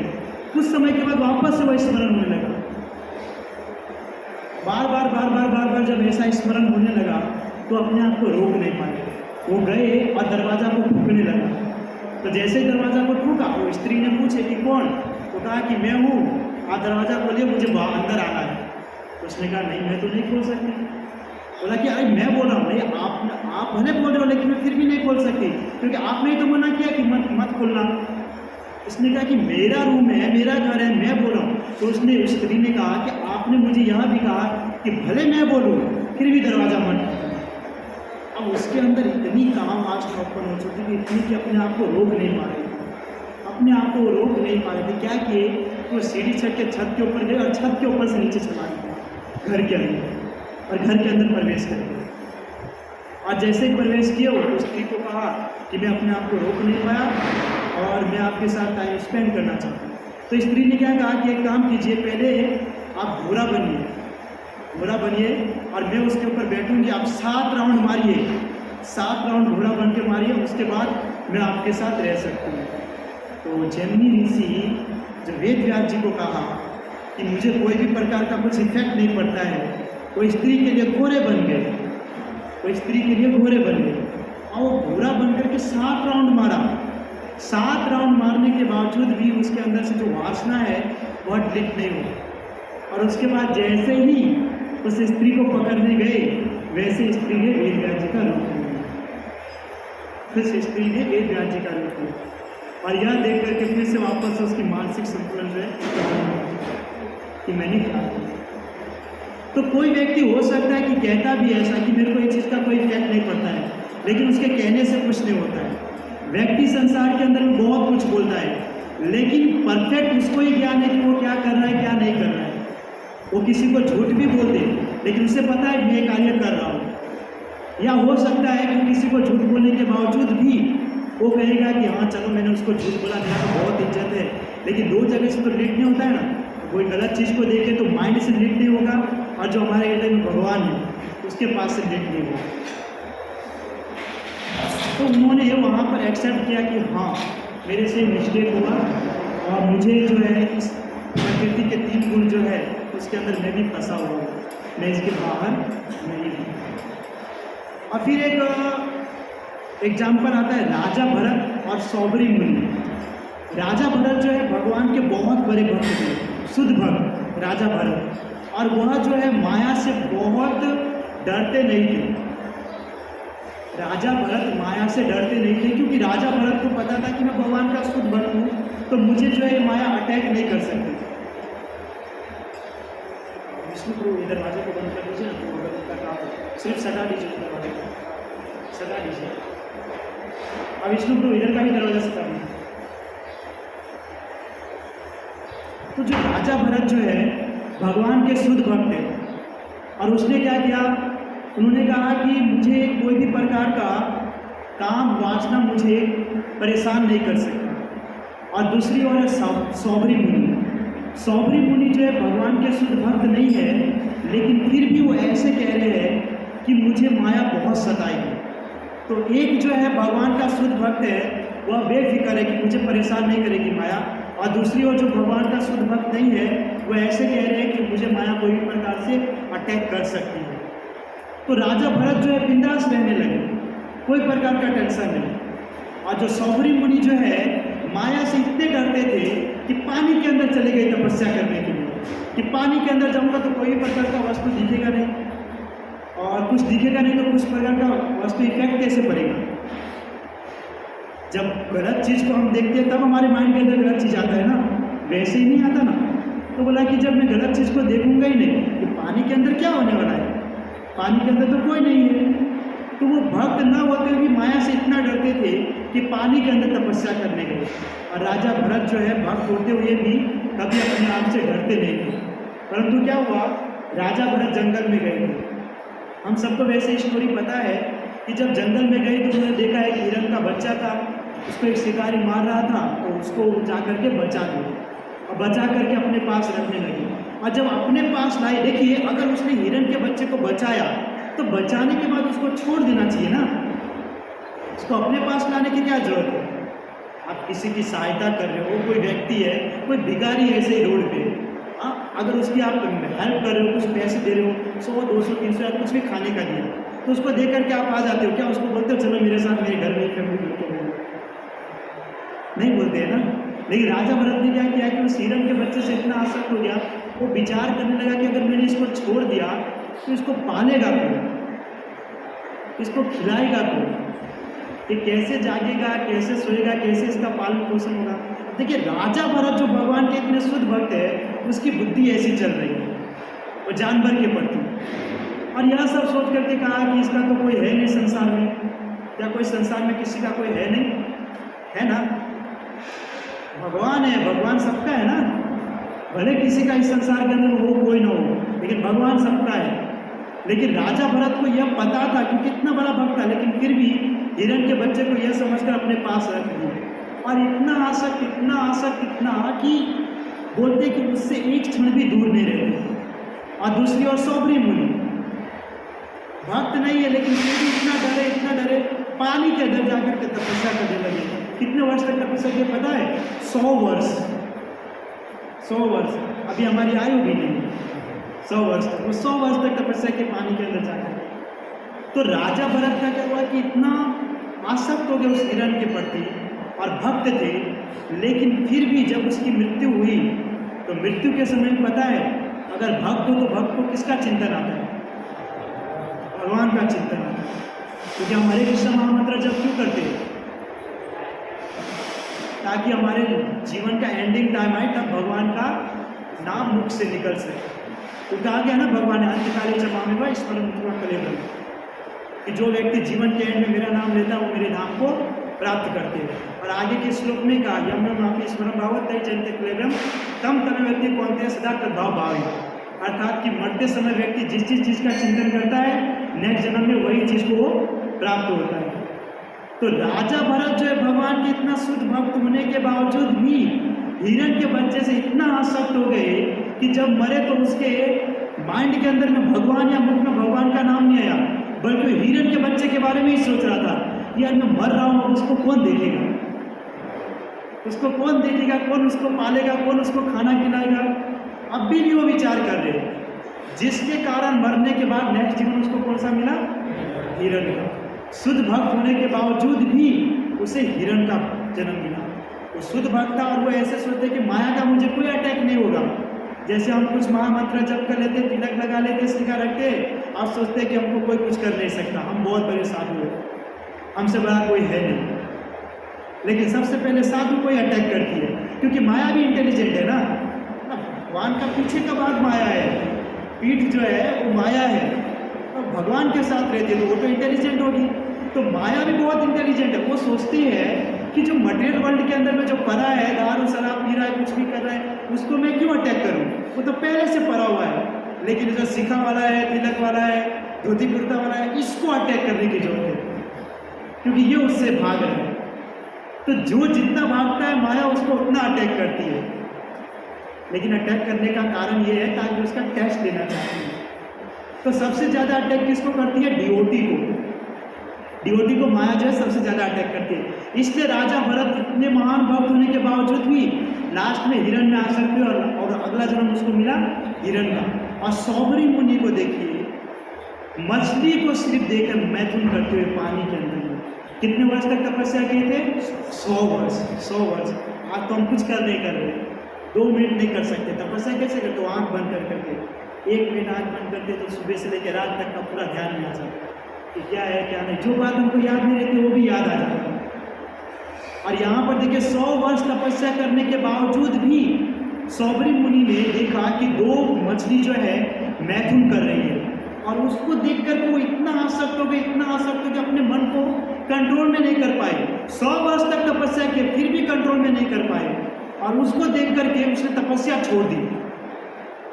कुछ समय के बाद वापस से वह स्मरण होने लगा। बार बार जब ऐसा स्मरण होने लगा तो अपने आप को रोक नहीं पाए। वो गए और दरवाज़ा को ठोकने लगा। तो जैसे ही दरवाज़ा को ठोका, वो स्त्री ने पूछे कि कौन? तो कहा कि मैं हूँ, आप दरवाज़ा खोलिए, मुझे अंदर आना है। तो उसने कहा नहीं, मैं तो नहीं खोल सकती। बोला कि अरे मैं बोल रहा हूँ, नहीं आप भले बोल रहे हो, लेकिन मैं फिर भी नहीं खोल सकती, क्योंकि आपने ही तो मना किया कि मत खोलना। उसने कहा कि मेरा रूम है, मेरा घर है, मैं बोल रहा हूँ। तो उसने, उस स्त्री ने कहा कि आपने मुझे यह भी कहा कि भले मैं बोलूँ फिर भी दरवाज़ा मत। अब उसके अंदर इतनी काम आस्था उत्पन्न हो चुकी थी, इतनी कि अपने आप को रोक नहीं पा रहे थे, अपने आप को रोक नहीं पा रहे थे। क्या किए, तो सीढ़ी चढ़ के छत के ऊपर गए और छत के ऊपर से नीचे चला गया घर के अंदर, और घर के अंदर प्रवेश कर गए। और जैसे ही प्रवेश किया, वो स्त्री को कहा कि मैं अपने आप को रोक नहीं पाया और मैं आपके साथ टाइम स्पेंड करना चाहता हूँ। तो स्त्री ने क्या कहा कि एक काम कीजिए, पहले आप घोड़ा बनिए और मैं उसके ऊपर बैठूंगी, आप 7 राउंड मारिए, 7 राउंड घोड़ा बन के मारिए, उसके बाद मैं आपके साथ रह सकती हूँ। तो जैमिनी ऋषि जब वेद व्यास जी को कहा कि मुझे कोई भी प्रकार का कुछ इफेक्ट नहीं पड़ता है, वो स्त्री के लिए घोड़े बन गए, और वो घोड़ा बन करके 7 राउंड मारा। 7 राउंड मारने के बावजूद भी उसके अंदर से जो वासना है वह डिलीट नहीं हुआ। और उसके बाद जैसे ही उस स्त्री को पकड़ने गए, वैसे स्त्री ने वेद व्यास जी का रूप लिया, और यह देख करके फिर से वापस उसकी मानसिक संतुलन जो है कि मैंने क्या किया। तो कोई व्यक्ति हो सकता है कि कहता भी ऐसा कि मेरे को इस चीज़ का कोई इफेक्ट नहीं पड़ता है, लेकिन उसके कहने से कुछ नहीं होता है। व्यक्ति संसार के अंदर में बहुत कुछ बोलता है, लेकिन परफेक्ट उसको ही ज्ञान है कि वो क्या कर रहा है, क्या नहीं कर रहा है। वो किसी को झूठ भी बोल दे, लेकिन उसे पता है मैं ये कार्य कर रहा हूँ। या हो सकता है कि किसी को झूठ बोलने के बावजूद भी वो कहेगा कि हाँ चलो मैंने उसको झूठ बोला, मेरा तो बहुत इज्जत है, लेकिन 2 जगह से तो रिलेट नहीं होता है ना। कोई गलत चीज़ को देखे तो माइंड से रिलेट नहीं होगा, और जो हमारे हृदय में भगवान है उसके पास से रिलेट नहीं होगा। तो उन्होंने वहाँ पर एक्सेप्ट किया कि हाँ मेरे से मिस्टेक हुआ, और मुझे जो है इस प्रकृति के 3 गुण जो है उसके अंदर मैं भी फंसा हुआ हूँ, मैं इसके बाहर नहीं हूँ। और फिर एक एग्जाम्पल आता है राजा भरत और सौबरी मुनि। राजा भरत जो है भगवान के बहुत बड़े भक्त थे, शुद्ध भक्त राजा भरत, और वह जो है माया से बहुत डरते नहीं थे। राजा भरत माया से डरते नहीं थे, क्योंकि राजा भरत को पता था कि मैं भगवान का शुद्ध भक्त हूँ, तो मुझे जो है माया अटैक नहीं कर सकती। विष्णु प्रभु इधर दरवाजे को बंद कर दीजिए ना, तो सिर्फ सटा दीजिए, दरवाजे को सटा दीजिए। अब विष्णु को इधर का भी दरवाजा से करना है। तो जो राजा भरत जो है भगवान के शुद्ध भक्त है, और उसने क्या किया, उन्होंने कहा कि मुझे कोई भी प्रकार का काम वासना मुझे परेशान नहीं कर सकता। और दूसरी ओर है सौबरी मुनि। सौबरी मुनि जो है भगवान के शुद्ध भक्त नहीं है, लेकिन फिर भी वो ऐसे कह रहे हैं कि मुझे माया बहुत सताएगी। तो एक जो है भगवान का शुद्ध भक्त है वह बेफिक्र है कि मुझे परेशान नहीं करेगी माया, और दूसरी ओर जो भगवान का शुद्ध भक्त नहीं है वह ऐसे कह रहे हैं कि मुझे माया कोई भी प्रकार से अटैक कर सकती है। तो राजा भरत जो है बिंदास रहने लगे, कोई प्रकार का टेंशन नहीं। और जो सौबरी मुनि जो है माया से इतने डरते थे कि पानी के अंदर चले गए तपस्या करने के लिए, कि पानी के अंदर जाऊंगा तो कोई भी प्रकार का वस्तु दिखेगा नहीं, और कुछ दिखेगा नहीं तो कुछ प्रकार का वस्तु इफेक्ट कैसे पड़ेगा। जब गलत चीज़ को हम देखते हैं तब हमारे माइंड के अंदर गलत चीज़ आता है ना, वैसे ही नहीं आता ना। तो बोला कि जब मैं गलत चीज़ को देखूंगा ही नहीं कि पानी के अंदर क्या होने वाला है, पानी के अंदर तो कोई नहीं है। तो वो भक्त न होते हुए भी माया से इतना डरते थे कि पानी के अंदर तपस्या करने गए। और राजा भरत जो है भक्त होते हुए भी कभी अपने आप से डरते नहीं थे। परंतु क्या हुआ, राजा भरत जंगल में गए थे। हम सबको वैसे स्टोरी पता है कि जब जंगल में गए तो उन्होंने देखा एक हिरण का बच्चा था, उसको एक शिकारी मार रहा था, तो उसको जा करके बचा दिया और बचा करके अपने पास रखने लगे। और जब अपने पास लाए, देखिए अगर उसने हिरण के बच्चे को बचाया तो बचाने के बाद उसको छोड़ देना चाहिए ना, उसको अपने पास लाने की क्या जरूरत है। आप किसी की सहायता कर रहे हो, कोई व्यक्ति है, कोई भिखारी है ऐसे ही रोड पे, अगर उसकी आप हेल्प कर रहे हो, कुछ पैसे दे रहे हो, 100, 200, 300 या कुछ भी खाने का दिया, तो उसको देख करके आप आ जाते हो क्या, उसको बोलते हो चलो मेरे साथ मेरे घर में फैमिली मिलकर रहो, नहीं बोलते हैं ना। लेकिन राजा भरत ने क्या किया कि उस हिरण के बच्चे से इतना आसक्त हो गया, वो विचार करने लगा कि अगर मैंने इसको छोड़ दिया तो इसको पालेगा कौन, इसको खिलाएगा कौन, ये कैसे जागेगा, कैसे सोएगा, कैसे इसका पालन पोषण होगा। देखिए राजा भरत जो भगवान के इतने शुद्ध भक्त है, उसकी बुद्धि ऐसी चल रही है, वो जानवर के प्रति। और यह सब सोच करके कहा कि इसका तो कोई है नहीं संसार में, क्या कोई संसार में किसी का कोई है नहीं, है ना, भगवान है, भगवान सबका है ना, भले किसी का इस संसार के अंदर हो कोई ना हो, लेकिन भगवान सबका है। लेकिन राजा भरत को यह पता था क्योंकि इतना बड़ा भक्त था, लेकिन फिर भी हिरण के बच्चे को यह समझकर अपने पास रख दिया। और इतना आसक्त, इतना आसक्त, इतना कि बोलते कि उससे एक क्षण भी दूर नहीं रहते। और दूसरी ओर सौबरी मुनि भक्त नहीं है, लेकिन फिर भी इतना डरे, पानी के अंदर जाकर के तपस्या करने लगे। कितने वर्ष तक तपस्या किया पता है? 100 वर्ष। 100 वर्ष, अभी हमारी आयु भी नहीं, 100 वर्ष तक, वो 100 वर्ष तक तपस्या के पानी के अंदर जाकर। तो राजा भरत का क्या हुआ कि इतना आसक्त हो गए उस हिरण के प्रति और भक्त थे, लेकिन फिर भी जब उसकी मृत्यु हुई तो मृत्यु के समय में पता है अगर भक्त हो तो भक्त को किसका चिंतन आता है? भगवान का चिंतन आता है। क्योंकि हम हरे कृष्ण महामंत्र जब क्यों करते हैं? ताकि हमारे जीवन का एंडिंग टाइम आए तब भगवान का नाम मुख से निकल सके। तो कहा गया ना भगवान ने अंतकाले जमा में वह स्मरण कलेवर, कि जो व्यक्ति जीवन के एंड में मेरा नाम लेता है वो मेरे नाम को प्राप्त करते हैं। और आगे के श्लोक में कहा यम यम आपकी स्मरण भावत तय जयते क्लेवम तम तमें व्यक्ति कौन थे सदा तद्भाव भावी, अर्थात कि मरते समय व्यक्ति जिस चीज़ का चिंतन करता है नेक्स्ट जन्म में वही चीज़ को प्राप्त होता है। तो राजा भरत जो है भगवान के इतना शुद्ध भक्त होने के बावजूद भी हिरण के बच्चे से इतना आसक्त हो गए कि जब मरे तो उसके माइंड के अंदर में भगवान या मुख में भगवान का नाम नहीं आया, बल्कि हिरण के बच्चे के बारे में ही सोच रहा था, यार मैं मर रहा हूँ, उसको कौन देखेगा, उसको कौन देखेगा, कौन उसको पालेगा, कौन उसको खाना खिलाएगा। अब भी वो विचार कर रहे हैं, जिसके कारण मरने के बाद नेक्स्ट जीवन उसको कौन सा मिला? हिरण का। शुद्ध भक्त होने के बावजूद भी उसे हिरण का जन्म मिला। वो शुद्ध भक्त था और वो ऐसे सोचते कि माया का मुझे कोई अटैक नहीं होगा। जैसे हम कुछ महामंत्र जप कर लेते, तिलक लगा लेते, सिक्का रखते, आप सोचते कि हमको कोई कुछ कर नहीं सकता, हम बहुत बड़े साधु हैं, हमसे बड़ा कोई है नहीं। लेकिन सबसे पहले साधु को ही अटैक करती है, क्योंकि माया भी इंटेलिजेंट है ना। भगवान का पीछे का भाग माया है, पीठ जो है वो माया है, और भगवान के साथ रहती है तो वो तो इंटेलिजेंट होगी। तो माया भी बहुत इंटेलिजेंट है, वो सोचती है कि जो मटेरियल वर्ल्ड के अंदर में जो पड़ा है, दारू शराब पी रहा है, कुछ भी कर रहा है, उसको मैं क्यों अटैक करूं? वो तो पहले से पड़ा हुआ है। लेकिन जो सिखा वाला है, तिलक वाला है, धोती कुर्ता वाला है, इसको अटैक करने की जरूरत है, क्योंकि ये उससे भाग रहा है। तो जो जितना भागता है माया उसको उतना अटैक करती है। लेकिन अटैक करने का कारण ये है ताकि उसका टेस्ट लेना चाहती है। तो सबसे ज़्यादा अटैक किसको करती है? डिओटी को। डिओटी को माया जो है सबसे ज़्यादा अटैक करती है। इसलिए राजा भरत इतने महान भक्त होने के बावजूद भी लास्ट में हिरण में आ सकते हुए और अगला जन्म उसको मिला हिरण का। और सौबरी मुनि को देखिए, मछली को सिर्फ देखकर मैथुन करते हुए पानी के अंदर में कितने वर्ष तक तपस्या किए थे? 100 वर्ष। 100 वर्ष। आज तो हम कुछ कर नहीं कर रहे, 2 मिनट नहीं कर सकते। तपस्या कैसे करते हो? आँख बंद कर करके 1 मिनट आँख बंद करते तो सुबह से लेकर रात तक का पूरा ध्यान में आ जाता कि क्या है क्या नहीं। जो बात हमको याद नहीं रहती वो भी याद आ जाता है। और यहाँ पर देखिए 100 वर्ष तपस्या करने के बावजूद भी सौबरी मुनि ने देखा कि 2 मछली जो है मैथुन कर रही है, और उसको देख कर वो इतना आसक्त हो गए, इतना आसक्त हो गए, अपने मन को कंट्रोल में नहीं कर पाए। 100 वर्ष तक तपस्या की फिर भी कंट्रोल में नहीं कर पाए, और उसको देख करके उसने तपस्या छोड़ दी।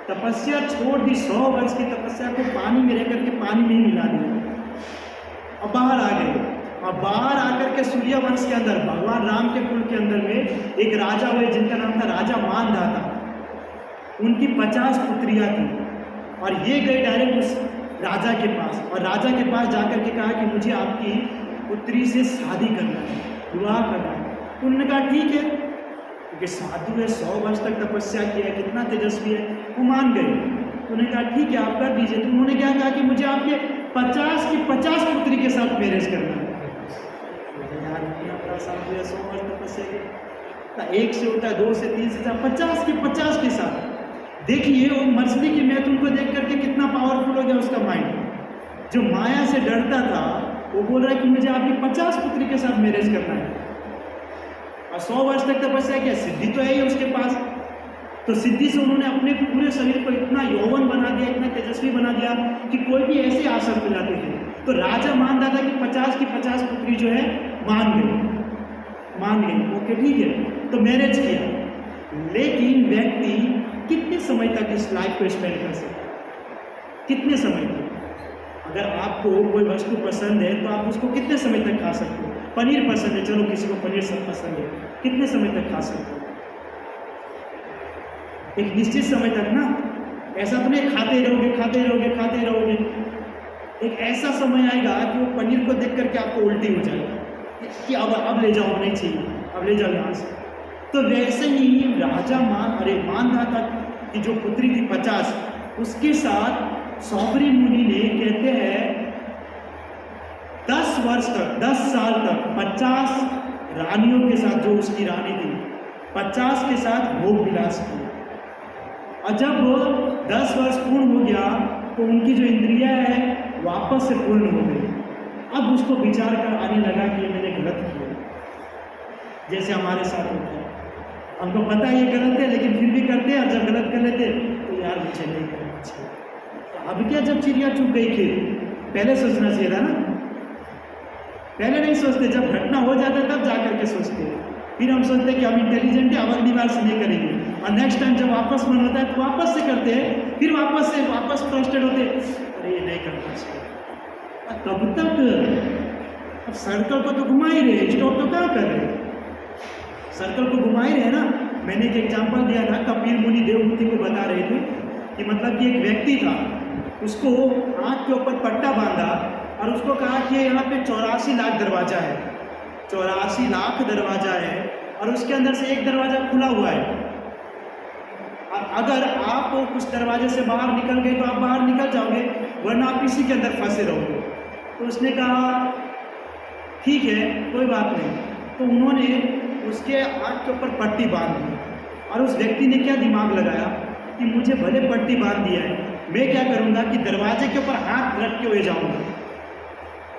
तपस्या छोड़ दी, 100 वर्ष की तपस्या को पानी में रह करके पानी में ही मिला दिया और बाहर आ गए। और बाहर आकर के सूर्यवंश के अंदर भगवान राम के कुल के अंदर में एक राजा हुए जिनका नाम था राजा मानधाता। उनकी 50 पुत्रियां थी, और ये गए डायरेक्ट उस राजा के पास, और राजा के पास जाकर के कहा कि मुझे आपकी पुत्री से शादी करना है, विवाह करना है। तो उन्होंने कहा ठीक है, क्योंकि साधु है, 100 वर्ष तक तपस्या किया है, कितना तेजस्वी है, वो मान गए। तो उन्होंने कहा ठीक है आप कर दीजिए। तो उन्होंने क्या कहा कि मुझे आपके 50 की 50 पुत्री के साथ मैरिज करना है। यार इतना बड़ा साधु है, 100 वर्ष तपस्या की, 1 से होता है, 2 से 3 से 50 की 50 के साथ। देखिए वो मछली की मैथुन को देख करके कितना पावरफुल हो गया उसका माइंड। जो माया से डरता था वो बोल रहा है कि मुझे आपकी 50 पुत्री के साथ मैरिज करना है, और 100 वर्ष तक तपस्या किया, सिद्धि तो है ही उसके पास। तो सिद्धि से उन्होंने अपने पूरे शरीर को इतना यौवन बना दिया, इतना तेजस्वी बना दिया कि कोई भी ऐसे आसक्त हो जाते थे। तो राजा मान रहा था कि 50 की 50 पुत्री जो है मान गई। ओके ठीक है, तो मैरिज किया। लेकिन व्यक्ति कितने समय तक इस लाइफ को स्पेंड कर सकता है? कितने समय तक? अगर आपको कोई वस्तु पसंद है तो आप उसको कितने समय तक खा सकते हो? पनीर पसंद है, चलो किसी को पनीर सब पसंद है, कितने समय तक खा सकते हो? एक निश्चित समय तक ना। ऐसा तो नहीं खाते रहोगे। एक ऐसा समय आएगा कि वो पनीर को देख करके आपको उल्टी हो जाएगी कि अब ले जाओ, नहीं चाहिए, अब ले जाओ यहाँ से। तो वैसे ही राजा मानधाता की जो पुत्री थी 50, उसके साथ सौबरी मुनि ने कहते हैं 10 वर्ष तक, 10 साल तक 50 रानियों के साथ, जो उसकी रानी थी 50 के साथ भोग विलास किया। और जब 10 वर्ष पूर्ण हो गया तो उनकी जो इंद्रियां है वापस से पूर्ण हो गई। अब उसको विचार कर आने लगा कि ये मैंने गलत किया, जैसे हमारे साथ होता है। हमको पता है ये गलत है लेकिन फिर भी करते हैं, और जब गलत कर लेते तो यार मुझे नहीं करना चाहिए। तो अब क्या, जब चिड़िया चुग गई खेत, पहले सोचना चाहिए था ना। पहले नहीं सोचते, जब घटना हो जाता है तब जा करके सोचते हैं। फिर हम सोचते हैं कि हम इंटेलिजेंट है, अब अगली बार से नहीं करेंगे, और नेक्स्ट टाइम जब वापस मन होता है तो वापस से करते हैं। फिर वापस फ्रस्ट्रेट होते, अरे ये नहीं करना चाहिए। कब तक? अब सर्कल को तो घुमा ही रहे, स्टॉप तो क्या कर रहे? सर्कल को घुमा ही रहे ना। मैंने एक एग्जाम्पल दिया था, कपिल मुनि देवहूति को बता रहे थे कि मतलब कि एक व्यक्ति था, उसको आँख के ऊपर पट्टा बांधा और उसको कहा कि यहाँ पे 84 लाख दरवाजा है, 84 लाख दरवाजा है, और उसके अंदर से एक दरवाज़ा खुला हुआ है। अगर आप उस दरवाजे से बाहर निकल गए तो आप बाहर निकल जाओगे, वरना आप इसी के अंदर फंसे रहोगे। तो उसने कहा ठीक है, कोई बात नहीं। तो उन्होंने उसके आँख के ऊपर पट्टी बांध दी, और उस व्यक्ति ने क्या दिमाग लगाया कि मुझे भले पट्टी बांध दिया है, मैं क्या करूँगा कि दरवाजे के ऊपर हाथ रख के हुए जाऊँगा।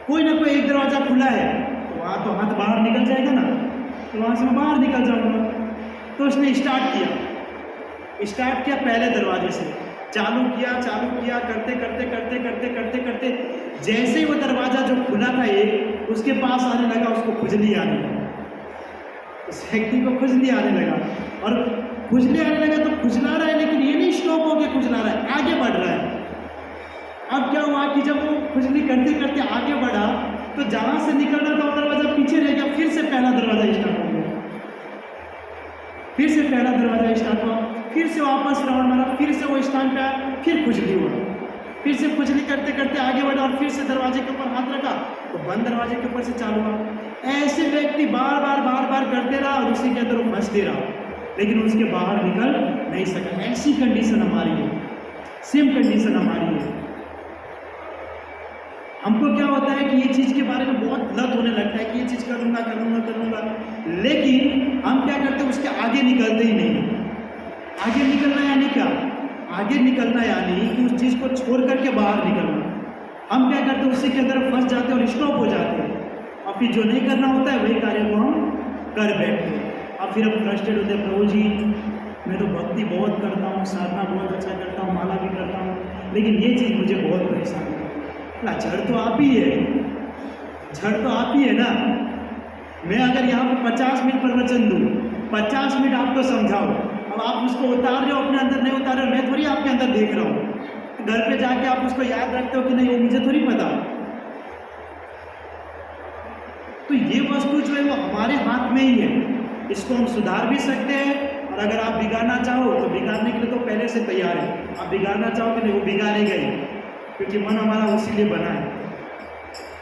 कोई ना कोई एक दरवाज़ा खुला है तो वहाँ तो हाथ बाहर निकल जाएगा ना, तो वहाँ से मैं बाहर निकल जाऊँगा। तो उसने स्टार्ट किया पहले दरवाजे से, चालू किया, करते जैसे ही वो दरवाज़ा जो खुला था एक, उसके पास आने लगा, उसको खुजली आने लगा, उस व्यक्ति को खुजली आने लगा। और खुजली आने लगा तो खुजला रहा है, लेकिन ये नहीं स्टॉप होकर खुजला रहा है, आगे बढ़ रहा है। अब क्या हुआ कि जब वो खुजली करते करते आगे बढ़ा तो जहाँ से निकलना था वो दरवाज़ा पीछे रह गया, फिर से पहला दरवाज़ा स्टार्ट हो गया, फिर से पहला दरवाज़ा स्टार्ट हुआ, फिर से वापस राउंड मारा, फिर से वो स्थान पे आया, फिर खुजली हुआ, फिर से खुजली करते करते आगे बढ़ा और फिर से दरवाजे के ऊपर हाथ रखा तो बंद दरवाजे के ऊपर से चालू हुआ। ऐसे व्यक्ति बार बार करते रहा और उसी के अंदर वो फंसते रहा, लेकिन उसके बाहर निकल नहीं सका। ऐसी कंडीशन हमारी है, सेम कंडीशन हमारी है। हमको क्या होता है कि ये चीज़ के बारे में बहुत लत होने लगता है कि ये चीज़ करूँगा, लेकिन हम क्या करते हैं, उसके आगे निकलते ही नहीं। आगे निकलना यानी क्या? आगे निकलना यानी कि उस चीज़ को छोड़ करके बाहर निकलना। हम क्या करते हैं, उसी के अंदर फंस जाते हैं और स्टॉप हो जाते हैं, और फिर जो नहीं करना होता है वही कार्य को हम कर बैठते हैं। और फिर हम फ्रस्ट्रेट होते हैं, प्रभु जी मैं तो भक्ति बहुत करता हूँ, साधना बहुत अच्छा करता हूँ, माला भी करता हूँ, लेकिन ये चीज़ मुझे बहुत परेशान है। ना झड़ तो आप ही है, झड़ तो आप ही है ना। मैं अगर यहाँ पर 50 मिनट प्रवचन दूँ, 50 मिनट आपको समझाऊँ, अब आप उसको उतार रहे हो अपने अंदर, नहीं उतार रहे हो, मैं थोड़ी आपके अंदर देख रहा हूँ। घर पे जाके आप उसको याद रखते हो कि नहीं, वो मुझे थोड़ी पता। तो ये वस्तु जो है वो हमारे हाथ में ही है, इसको हम सुधार भी सकते हैं, और अगर आप बिगाड़ना चाहो तो बिगाड़ने के लिए तो पहले से तैयार है। आप बिगाड़ना चाहो कि नहीं, वो बिगाड़ेगा ही, क्योंकि मन हमारा उसी लिए बना है।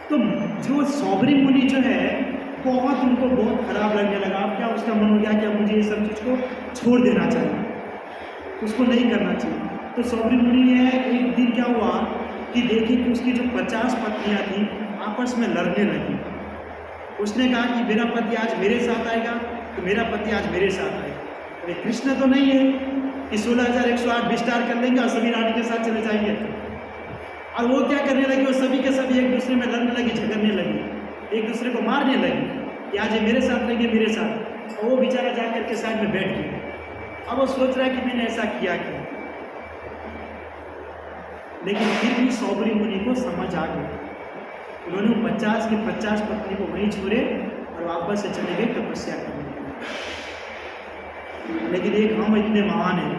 तो जो सौबरी मुनि जो है बहुत, उनको बहुत खराब लगने लगा। अब क्या उसका मन हो गया कि अब मुझे ये सब चीज़ को छोड़ देना चाहिए, उसको नहीं करना चाहिए। तो सौबरी मुनि ने एक दिन क्या हुआ कि देखी कि उसकी जो 50 पत्नियाँ थी आपस में लड़ने लगी। उसने कहा कि मेरा पति आज मेरे साथ आएगा तो मेरा पति आज मेरे साथ आएगा। अरे कृष्ण तो नहीं है कि 16,108 विस्तार कर लेंगे और सभी रानी के साथ चले जाएंगे। और वो क्या करने लगी, वो सभी के सभी एक दूसरे में लड़ने लगी, झगड़ने लगी, एक दूसरे को मारने लगी कि आज ये मेरे साथ रहेंगे, मेरे साथ। और वो बेचारा जा करके साइड में बैठ गया। अब वो सोच रहा है कि मैंने ऐसा किया क्यों, लेकिन फिर भी सौबरी मुनि को समझ आ गई। उन्होंने 50 की 50 पत्नी को वहीं छोड़े और वापस से चले गए तपस्या करने के लिए। लेकिन एक हम इतने महान हैं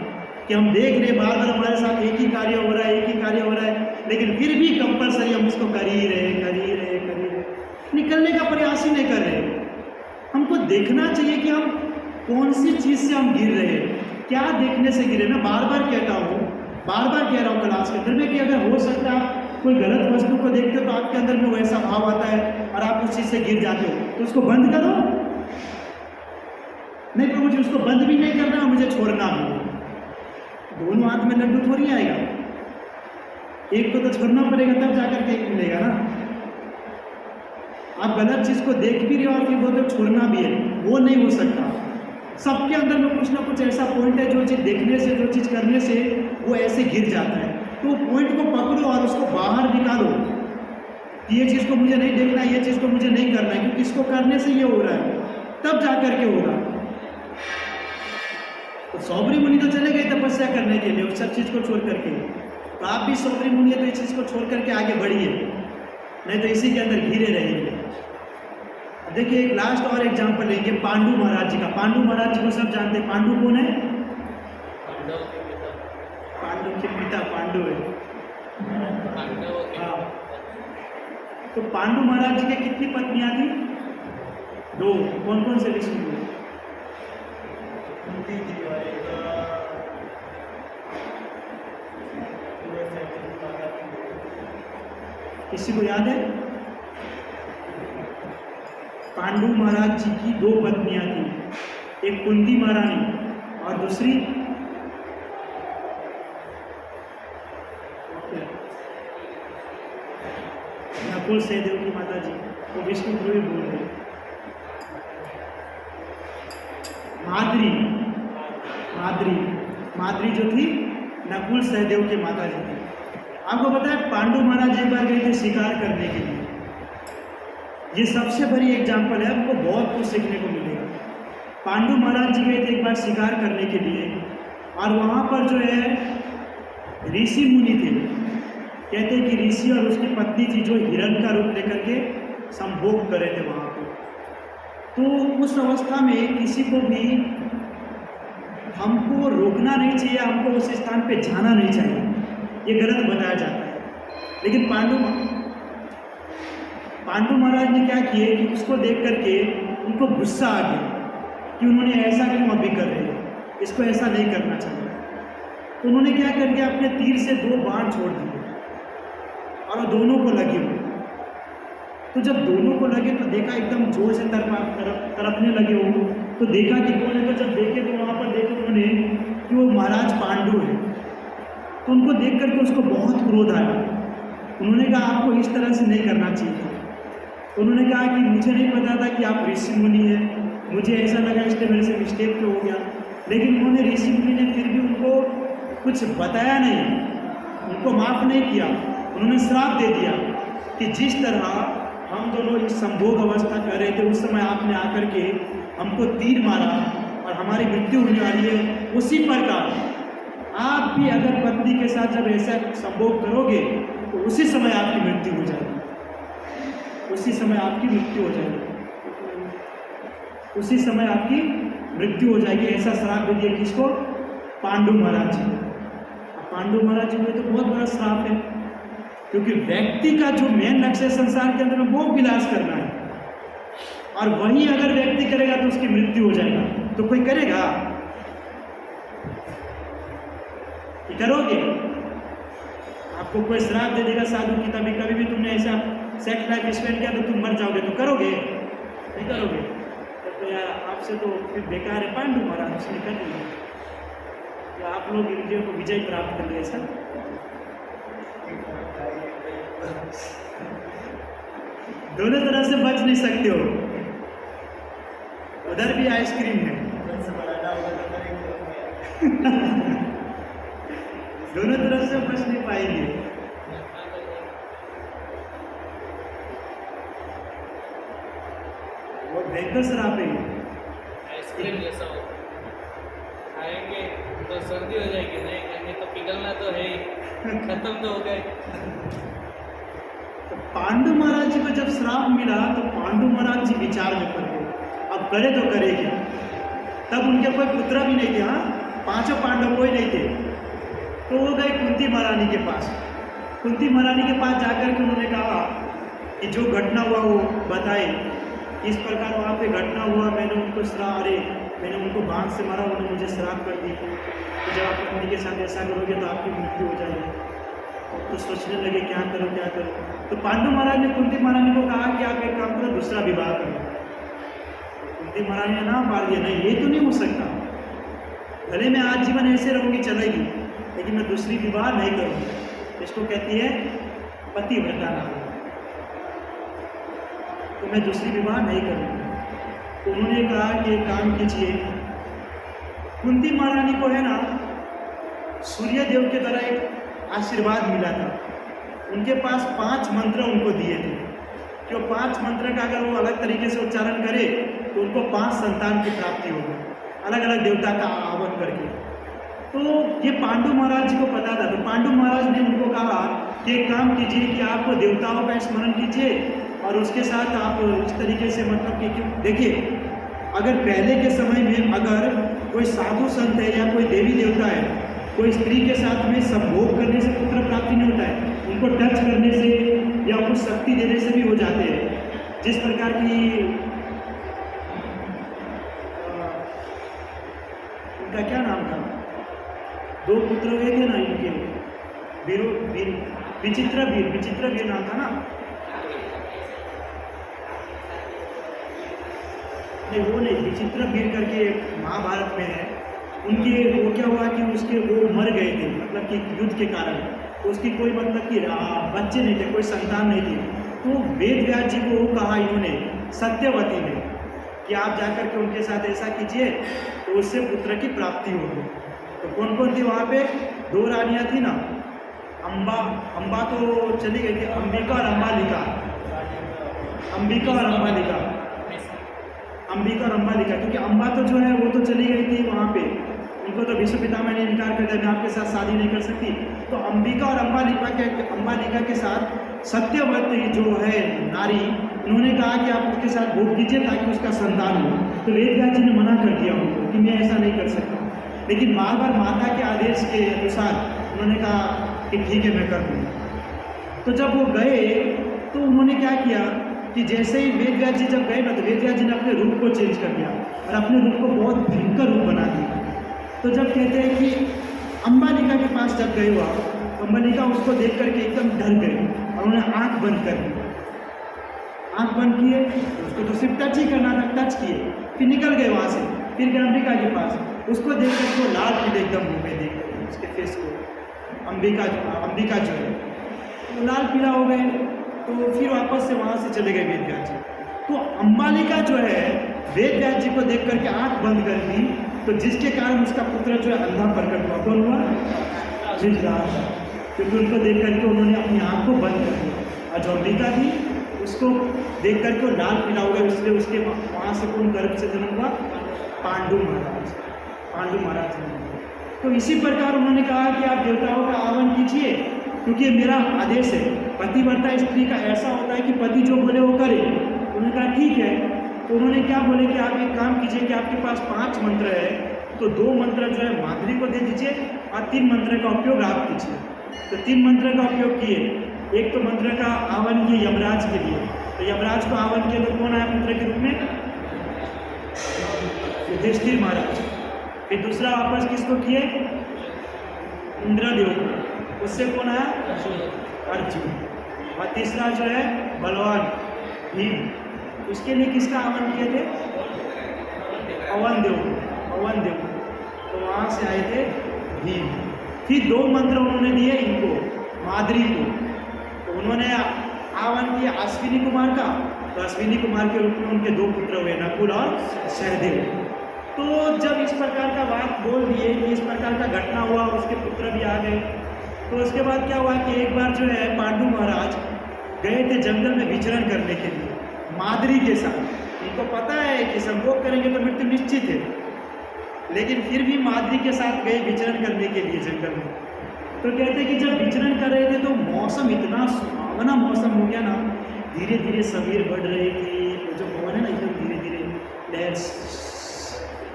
कि हम देख रहे बार बार हमारे साथ एक ही कार्य हो रहा है, एक ही कार्य हो रहा है, लेकिन फिर भी कंपलसरी हम उसको कर ही रहे, निकलने का प्रयास ही नहीं कर रहे। हमको देखना चाहिए कि हम कौन सी चीज़ से हम गिर रहे हैं, क्या देखने से गिरे। मैं बार बार कहता हूँ, बार बार कह रहा हूँ क्लास के अंदर में कि अगर हो सकता है आप कोई गलत वस्तु को देखते हो तो आपके अंदर में वैसा भाव आता है और आप उस चीज़ से गिर जाते हो, तो उसको बंद करो। नहीं तो मुझे उसको बंद भी नहीं करना, मुझे छोड़ना भी। दोनों हाथ में लड्डू थोड़ी आएगा, एक को तो छोड़ना पड़ेगा तब जाकर के एक मिलेगा ना। आप गलत चीज़ को देख भी रहे हो और फिर बोलते हो छोड़ना भी है, वो नहीं हो सकता। सबके अंदर में कुछ ना कुछ ऐसा पॉइंट है जो चीज़ देखने से, जो चीज़ करने से वो ऐसे गिर जाता है। तो पॉइंट को पकड़ो और उसको बाहर निकालो कि ये चीज़ को मुझे नहीं देखना, ये चीज़ को मुझे नहीं करना है, क्योंकि इसको करने से ये हो रहा है, तब जा करके होगा। तो सौबरी मुनि तो चले गए तपस्या करने के लिए उस सब चीज़ को छोड़ करके। तो आप भी सौबरी मुनि है तो इस चीज़ को छोड़ करके आगे बढ़िए, नहीं तो इसी के अंदर घिरे रहेंगे। देखिए एक लास्ट और एग्जाम्पल लेंगे पांडु महाराज जी का। पांडु महाराज जी को सब जानते हैं। पांडु कौन है? पांडु के पिता पांडु है। हाँ, तो पांडु महाराज जी के कितनी पत्नियां थी? 2। कौन कौन से विष्णु हुए? किसी को याद है? पांडु महाराज जी की 2 पत्नियां थी, एक कुंती महारानी और दूसरी नकुल सहदेव की माता जी, वो विष्णु को भी बोल रहे। माद्री, माद्री, माद्री जो थी नकुल सहदेव की माता जी थी। आपको पता है पांडु महाराज एक बार गए थे शिकार करने के लिए। ये सबसे बड़ी एग्जाम्पल है, आपको बहुत कुछ सीखने को मिलेगा। पांडु महाराज जी गए थे एक बार शिकार करने के लिए और वहाँ पर जो है ऋषि मुनि थे। कहते हैं कि ऋषि और उसकी पत्नी थी जो हिरण का रूप लेकर के संभोग कर रहे थे वहाँ पे। तो उस अवस्था में किसी को भी हमको रोकना नहीं चाहिए, हमको उस स्थान पे जाना नहीं चाहिए, ये गलत बताया जाता है। लेकिन पांडु महाराज ने क्या किए कि उसको देख करके उनको गुस्सा आ गया कि उन्होंने ऐसा क्यों अभी कर रहे हैं, इसको ऐसा नहीं करना चाहिए। तो उन्होंने क्या कर दिया, अपने तीर से 2 बाण छोड़ दिए और दोनों को लगे हुए। तो जब दोनों को लगे तो देखा एकदम जोर से तरफने लगे वो, तो देखा कि कौन है। तो जब देखे तो वहाँ पर देखे उन्होंने कि वो महाराज पांडु है। तो उनको देख करके उसको बहुत क्रोध आया। उन्होंने कहा आपको इस तरह से नहीं करना चाहिए। उन्होंने कहा कि मुझे नहीं पता था कि आप ऋषि मुनि हैं, मुझे ऐसा लगा इसलिए मेरे से मिस्टेक तो हो गया। लेकिन उन्होंने ऋषि मुनि ने फिर भी उनको कुछ बताया नहीं, उनको माफ़ नहीं किया। उन्होंने श्राप दे दिया कि जिस तरह हम दोनों इस संभोग अवस्था कर रहे थे, उस समय आपने आकर के हमको तीर मारा और हमारी मृत्यु होने वाली है, उसी प्रकार आप भी अगर पत्नी के साथ जब ऐसा संभोग करोगे तो उसी समय आपकी मृत्यु हो जाएगी, उसी समय आपकी मृत्यु हो जाएगी, उसी समय आपकी मृत्यु हो जाएगी। ऐसा श्राप दे दिया किसको? पांडु महाराज जी। पांडु महाराज जी में तो बहुत बड़ा श्राप है, क्योंकि व्यक्ति का जो मेन लक्ष्य है संसार के अंदर में वो विलास करना है, और वही अगर व्यक्ति करेगा तो उसकी मृत्यु हो जाएगा। तो कोई करेगा? कि करोगे? आपको कोई श्राप दे देगा साधु की, तभी कभी भी तुमने ऐसा सेक्स लाइफ स्पेंड किया तो तुम मर जाओगे, तो करोगे? नहीं करोगे। तो यार आपसे तो फिर बेकार है। पांडु महाराज उसने कर दिया, तो आप लोग इंद्रियों को विजय प्राप्त कर लिया सर। दोनों तरह से बच नहीं सकते हो, उधर भी आइसक्रीम है। दोनों तरफ से बच नहीं पाएंगे। वो भयंकर श्राप है। आइसक्रीम जैसा हो, खाएंगे तो सर्दी हो जाएगी, नहीं खाएंगे तो पिघलना तो है ही, खत्म तो हो गए। तो पांडु महाराज जी को जब श्राप मिला तो पांडु महाराज जी विचार में पड़ गए, अब करे तो करे क्या। तब उनके कोई पुत्र भी नहीं थे, हाँ, 5 पांडव कोई नहीं थे। तो वो गए कुंती महारानी के पास। कुंती महारानी के पास जाकर के उन्होंने कहा कि जो घटना हुआ वो बताए, इस प्रकार वहाँ पे घटना हुआ, मैंने उनको बांध से मारा, उन्होंने मुझे श्राप कर दी, तो जब आप पत्नी के साथ ऐसा करोगे तो आपकी मृत्यु हो जाएगी। तो सोचने लगे क्या करो क्या करो। तो पांडु महाराज ने कुंती महारानी को कहा कि आप एक काम करो, दूसरा विवाह करो। कुंती महारानी ने ना मार दिया, नहीं ये तो नहीं हो सकता, भले मैं आजीवन ऐसे रहूँगी चलेगी, लेकिन मैं दूसरी विवाह नहीं करूँगी। इसको कहती है पतिव्रता नाम, तो मैं दूसरी विवाह नहीं करूँगी। तो उन्होंने कहा कि एक काम कीजिए, कुंती महारानी को है ना सूर्य देव के द्वारा एक आशीर्वाद मिला था, उनके पास 5 मंत्र उनको दिए थे कि वो 5 मंत्र का अगर वो अलग तरीके से उच्चारण करे तो उनको 5 संतान की प्राप्ति होगी, अलग अलग देवता का आह्वान करके। तो ये पांडु महाराज जी को पता था। तो पांडु महाराज ने उनको कहा कि एक काम कीजिए कि आप देवताओं का स्मरण कीजिए और उसके साथ आप इस तरीके से मतलब कि क्यों देखिए, अगर पहले के समय में अगर कोई साधु संत है या कोई देवी देवता है, कोई स्त्री के साथ में संभोग करने से पुत्र प्राप्ति नहीं होता है, उनको टच करने से या कुछ शक्ति देने से भी हो जाते हैं। जिस प्रकार की उनका क्या नाम था, 2 पुत्र हुए थे ना इनके, विचित्र वीर नाम था ना, नहीं वो नहीं, विचित्र वीर करके महाभारत में है। उनके वो क्या हुआ कि उसके वो मर गए थे, मतलब कि युद्ध के कारण, तो उसकी कोई मतलब कि बच्चे नहीं थे, कोई संतान नहीं थी। तो वेद व्यास जी को कहा इन्होंने सत्यवती ने कि आप जाकर के उनके साथ ऐसा कीजिए तो उससे पुत्र की प्राप्ति होगी। तो कौन कौन थी वहाँ पे? 2 रानियाँ थी ना, अम्बा तो चली गई थी, अंबिका और अंबालिका, क्योंकि अम्बा तो जो है वो तो चली गई थी वहाँ पे, उनको तो विश्व पितामह ने इनकार कर दिया, मैं आपके साथ शादी नहीं कर सकती। तो अंबिका और अम्बालिका के साथ सत्यवती जो है नारी, उन्होंने कहा कि आप उसके साथ भोग कीजिए ताकि उसका संतान हो। तो वेदव्यास जी ने मना कर दिया उनको कि मैं ऐसा नहीं कर सकता, लेकिन बार बार माता के आदेश के अनुसार उन्होंने कहा कि ठीक है मैं कर दूँगा। तो जब वो गए तो उन्होंने क्या किया कि जैसे ही वेदव्यास जी जब गए ना, तो वेदव्यास जी ने अपने रूप को चेंज कर दिया और अपने रूप को बहुत भयंकर रूप बना दिया। तो जब कहते हैं कि अम्बालिका के पास जब गए हुआ, अम्बालिका उसको देख करके एकदम डर गई और उन्होंने आँख बंद कर दी। आँख बंद किए, उसको तो सिर्फ टच ही करना था, टच किए, फिर निकल गए वहाँ से। फिर गए अंबिका के पास, उसको देख कर तो लाल पीले एकदम मुँह में देख कर उसके फेस को, अंबिका जो है वो लाल पीला हो गए। तो फिर वापस से वहाँ से चले गए वेदव्यास जी। तो अम्बालिका जो है वेदव्यास जी को देख करके आँख बंद कर दी, तो जिसके कारण उसका पुत्र जो है अंधा प्रकट हुआ। कौन हुआ? धृतराष्ट्र। क्योंकि उनको देख करके उन्होंने अपनी आँख को बंद कर दिया। और जो अंबिका थी उसको देख करके वो लाल पीला हो गया, इसलिए उसके वहाँ से कौन गर्भ से जन्म हुआ? पांडु महाराज। पांडु महाराज जन्म हुए। तो इसी प्रकार उन्होंने कहा कि आप देवताओं का आह्वान कीजिए, क्योंकि मेरा आदेश है। पतिव्रता स्त्री का ऐसा होता है कि पति जो बोले वो करे। उन्होंने कहा ठीक है। तो उन्होंने क्या बोले कि आप एक काम कीजिए कि आपके पास 5 मंत्र है, तो 2 मंत्र जो है माधुरी को दे दीजिए और 3 मंत्र का उपयोग आप कीजिए। तो 3 मंत्र का उपयोग किए। एक तो मंत्र का आह्वान किए यमराज के लिए, तो यमराज को आह्वान किया तो कौन आया पुत्र के रूप में? युधिष्ठिर महाराज। फिर दूसरा वापस किसको किए? इंद्रदेव को। उससे कौन आया? अर्जुन। और तीसरा जो है बलवान भीम, उसके लिए किसका आह्वान किए थे? पवन देव। तो वहाँ से आए थे भीम। फिर 2 मंत्र उन्होंने दिए इनको, माद्री को। तो उन्होंने आह्वान किया अश्विनी कुमार का, तो अश्विनी कुमार के रूप में उनके 2 पुत्र हुए, नकुल और सहदेव। तो जब इस प्रकार का बात बोल दिए कि इस प्रकार का घटना हुआ, उसके पुत्र भी आ गए। तो उसके बाद क्या हुआ कि एक बार जो है पांडु महाराज गए थे जंगल में विचरण करने के लिए माद्री के साथ। उनको पता है कि संभोग करेंगे तो मृत्यु निश्चित है, लेकिन फिर भी माद्री के साथ गए विचरण करने के लिए जंगल में। तो कहते कि जब विचरण कर रहे थे तो मौसम इतना सुहावना मौसम हो गया ना, धीरे धीरे समीर बढ़ रही थी, तो जो पवन है ना एकदम धीरे धीरे लहर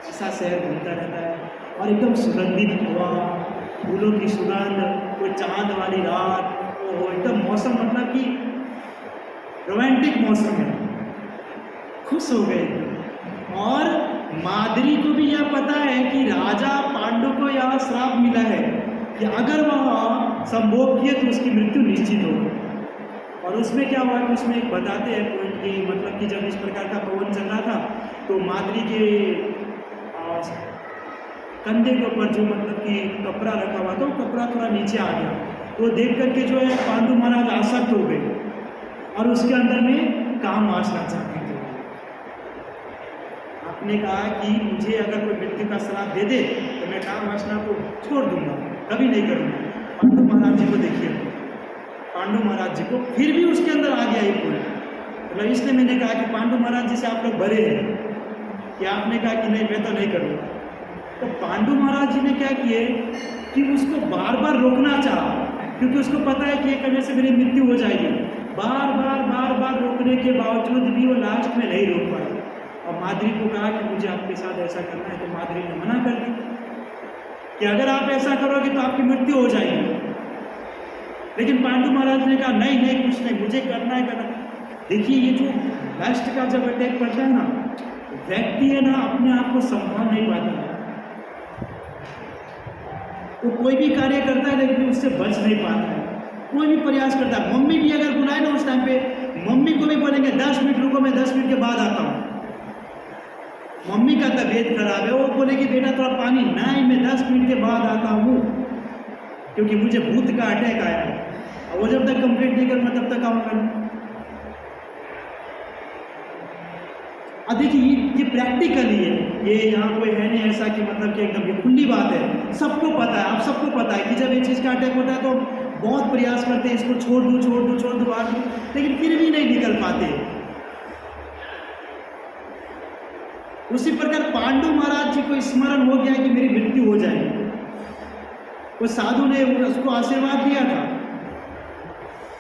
ऐसा शहर घूमता रहता है, और एकदम सुगंधित हवा, फूलों की सुगंध, कोई चांद वाली रात, वो एकदम मौसम मतलब कि रोमांटिक मौसम है। खुश हो गए। और माद्री को भी यह पता है कि राजा पांडु को यह श्राप मिला है कि अगर वह संभोग किए तो उसकी मृत्यु निश्चित होगी। और उसमें क्या हुआ कि उसमें एक बताते हैं पॉइंट की, मतलब कि जब इस प्रकार का पवन चल रहा था तो माद्री के कंधे के ऊपर जो मतलब कि कपड़ा रखा हुआ था, वो कपड़ा थोड़ा नीचे आ गया। तो देख करके जो है पांडु महाराज आसक्त हो गए और उसके अंदर में काम वासना चाहते थे। आपने कहा कि मुझे अगर कोई मृत्यु का श्राप दे दे तो मैं काम वासना को छोड़ दूंगा, कभी नहीं करूँगा। पांडु महाराज जी को देखिए, पांडु महाराज जी को फिर भी उसके अंदर आ गया ये पूरा। मतलब इसलिए मैंने कहा कि पांडु महाराज जी से आप लोग बड़े हैं कि आपने कहा कि नहीं मैं तो नहीं करूँगा। तो पांडु महाराज जी ने क्या किए कि उसको बार बार रोकना चाहा, क्योंकि उसको पता है कि ये करने से मेरी मृत्यु हो जाएगी। बार बार रोकने के बावजूद भी वो लास्ट में नहीं रोक पाए। और माद्री को कहा कि मुझे आपके साथ ऐसा करना है, तो माद्री ने मना कर दी कि अगर आप ऐसा करोगे तो आपकी मृत्यु हो जाएगी। लेकिन पांडु महाराज ने कहा नहीं कुछ नहीं, मुझे करना है। देखिए ये जो लास्ट का जब अटैक पड़ता है ना, व्यक्ति है ना अपने आप को संभाल नहीं पाता है। वो कोई भी कार्य करता है लेकिन उससे बच नहीं पाता है, कोई भी प्रयास करता है। मम्मी भी अगर बुलाए ना उस टाइम पे, मम्मी को भी बोलेंगे 10 मिनट रुको, मैं 10 मिनट के बाद आता हूँ। मम्मी का तबीयत खराब है, वो बोलेगी बेटा थोड़ा पानी, नहीं मैं 10 मिनट के बाद आता हूँ, क्योंकि मुझे भूत का अटैक आया है और वो जब तक कंप्लीट नहीं करूँगा तब तक आऊँगा। अब देखिए ये प्रैक्टिकली है, ये यहाँ कोई है नहीं ऐसा कि मतलब कि एकदम ये खुली बात है, सबको पता है। आप सबको पता है कि जब ये चीज़ का अटैक होता है तो बहुत प्रयास करते हैं इसको छोड़ दूँ बाहर दूँ, लेकिन फिर भी नहीं निकल पाते। उसी प्रकार पांडु महाराज जी को स्मरण हो गया कि मेरी मृत्यु हो जाएगी। वो साधु ने उसको आशीर्वाद दिया था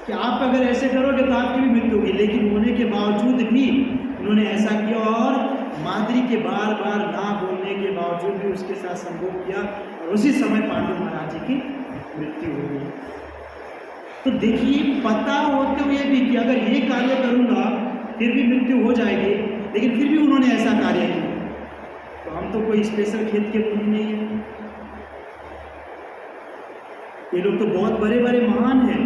कि आप अगर ऐसे करोगे तो आपकी भी मृत्यु होगी, लेकिन होने के बावजूद भी उन्होंने ऐसा किया और माद्री के बार बार ना बोलने के बावजूद भी उसके साथ संभोग किया और उसी समय पांडु महाराज जी की मृत्यु हो गई। तो देखिए, पता होते हुए भी कि अगर ये कार्य करूँगा फिर भी मृत्यु हो जाएगी, लेकिन फिर भी उन्होंने ऐसा कार्य किया। तो हम तो कोई स्पेशल खेत के पुण्य नहीं है। ये लोग तो बहुत बड़े बड़े महान हैं,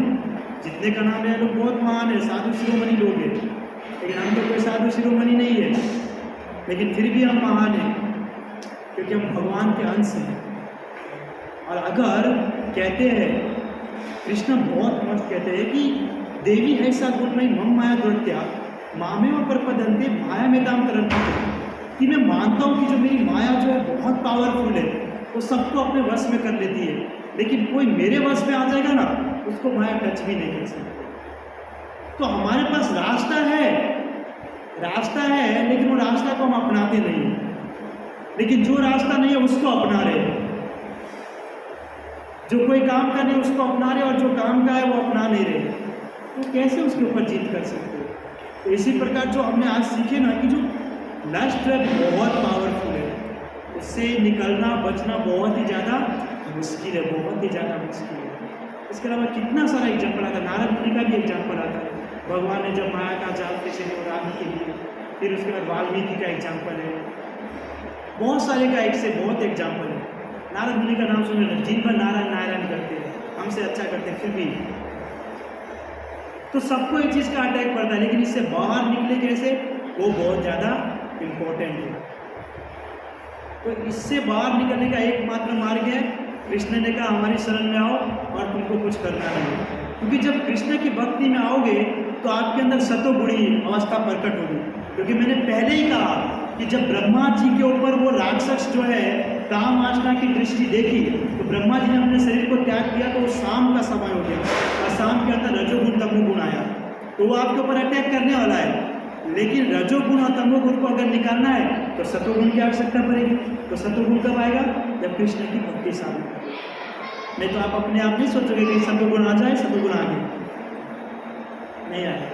जितने का नाम है लोग बहुत महान है, साधु शिरोमणि लोग हैं, लेकिन हम तो कोई साधु शिरोमणि नहीं है, लेकिन फिर भी हम महान हैं क्योंकि हम भगवान के अंश हैं। और अगर कहते हैं, कृष्ण बहुत मस्त कहते हैं कि देवी ऐसा गुणमयी मम माया दुर्त्या मामेव प्रपदन्ते माया में दाम तरंती, कि मैं मानता हूँ कि जो मेरी माया जो है बहुत पावरफुल है, वो सबको अपने वश में कर लेती है, लेकिन कोई मेरे वश में आ जाएगा ना, उसको माया टच भी नहीं कर सकती। तो हमारे पास रास्ता है, लेकिन वो रास्ता को हम अपनाते नहीं हैं। लेकिन जो रास्ता नहीं है उसको अपना रहे हैं, जो कोई काम का नहीं उसको अपना रहे और जो काम का है वो अपना नहीं रहे, तो कैसे उसके ऊपर जीत कर सकते हैं। तो इसी प्रकार जो हमने आज सीखे ना कि जो लस्ट है बहुत पावरफुल है, उससे निकलना बचना बहुत ही ज़्यादा मुश्किल है, बहुत ही ज़्यादा मुश्किल है। इसके अलावा कितना सारा एग्जाम्पल आता है, नारद मुनि का भी एग्जाम्पल आता है। भगवान ने जब माया का जाल किसी ने उड़ाने के लिए, फिर उसके बाद वाल्मीकि का एग्जाम्पल है, बहुत सारे का एक से बहुत एग्जाम्पल है। नारद मुनि का नाम सुने, जिन पर नारायण नारायण करते हैं, हमसे अच्छा करते हैं, फिर भी तो सबको एक चीज़ का अटैक पड़ता है, लेकिन इससे बाहर निकले कैसे, वो बहुत ज़्यादा इम्पोर्टेंट है। तो इससे बाहर निकलने का एकमात्र मार्ग है, कृष्ण ने कहा हमारी शरण में आओ और तुमको कुछ करना नहीं है। क्योंकि जब कृष्ण की भक्ति में आओगे तो आपके अंदर सतोगुणी अवस्था प्रकट होगी। क्योंकि मैंने पहले ही कहा कि जब ब्रह्मा जी के ऊपर वो राक्षस जो है काम वासना की दृष्टि देखी, तो ब्रह्मा जी ने अपने शरीर को त्याग किया, तो वो शाम का समय हो गया और शाम के अंदर रजोगुण तमोगुण आया, तो वो आपके ऊपर अटैक करने वाला है। लेकिन रजोगुण और तमोगुण को अगर निकालना है तो सतोगुण की आवश्यकता पड़ेगी। तो सतोगुण कब आएगा, जब कृष्ण की भक्ति सामने। नहीं तो आप अपने आप नहीं सोचोगे कि सतोगुण आ जाए, सतोगुण आ गए, नहीं आएगा।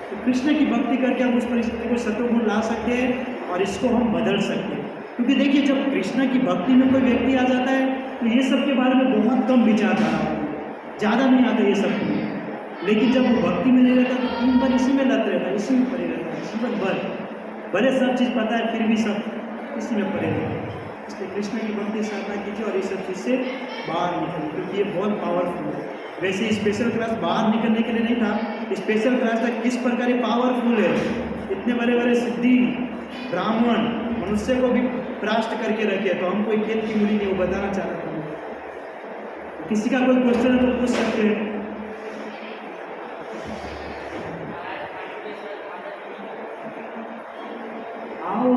तो कृष्ण की भक्ति करके हम उस परिस्थिति को सतोगुण ला सकते हैं और इसको हम बदल सकते हैं। क्योंकि देखिए, जब कृष्ण की भक्ति में कोई व्यक्ति आ जाता है तो ये सब के बारे में बहुत कम विचारधारा होती है, ज़्यादा नहीं आता ये सब। लेकिन जब वो भक्ति में नहीं रहता तो दिन भर इसी में लत रहता है, इसी में पड़े रहता है, जीवन भर भले सब चीज़ पता है फिर भी सब इसी में पड़े रहते हैं। इसलिए कृष्ण की भक्ति साधना कीजिए और इस सब चीज़ से बाहर निकलिए, क्योंकि ये बहुत पावरफुल है। वैसे स्पेशल क्लास बाहर निकलने के लिए नहीं था, स्पेशल क्लास तक किस प्रकार पावरफुल है। इतने बड़े बड़े सिद्धि ब्राह्मण मनुष्य को भी परास्त करके रखे, तो हम कोई खेत की मूली नहीं, वो बताना चाह रहा था। किसी का कोई क्वेश्चन है तो पूछ सकते हैं।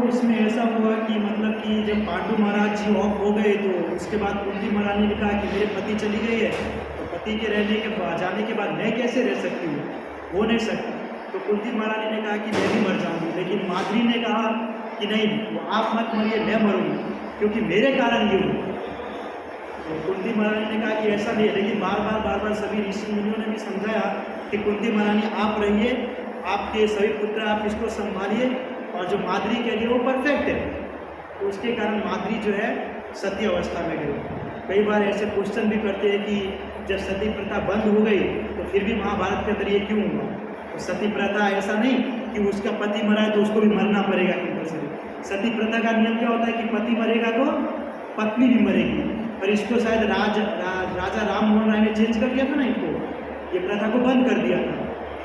इसमें ऐसा हुआ कि मतलब कि जब पांडु महाराज जी ऑफ हो गए तो उसके बाद कुंती महारानी ने कहा कि मेरे पति चली गई है, तो पति के रहने के जाने के बाद मैं कैसे रह सकती हूँ, हो नहीं सकती। तो कुंती महारानी ने कहा कि मैं भी मर जाऊँगी, लेकिन माद्री ने कहा कि नहीं, आप मत मरिए, मैं मरूँगी, क्योंकि मेरे कारण ये हुआ। तो कुंती महारानी ने कहा कि ऐसा नहीं है, लेकिन बार बार सभी ऋषि मुनियों ने भी समझाया कि कुंती महारानी आप रहिए, आपके सभी पुत्र आप इसको संभालिए, और जो माद्री के लिए वो परफेक्ट है। तो उसके कारण माद्री जो है सती अवस्था में गई। कई बार ऐसे क्वेश्चन भी करते हैं कि जब सती प्रथा बंद हो गई तो फिर भी महाभारत के अंदर ये क्यों हुआ। तो सती प्रथा ऐसा नहीं कि उसका पति मरा है तो उसको भी मरना पड़ेगा कंपल्सरी। सती प्रथा का नियम क्या होता है कि पति मरेगा तो पत्नी भी मरेगी, पर इसको शायद राजा राम मोहन राय ने चेंज कर दिया था ना, इनको ये प्रथा को बंद कर दिया था।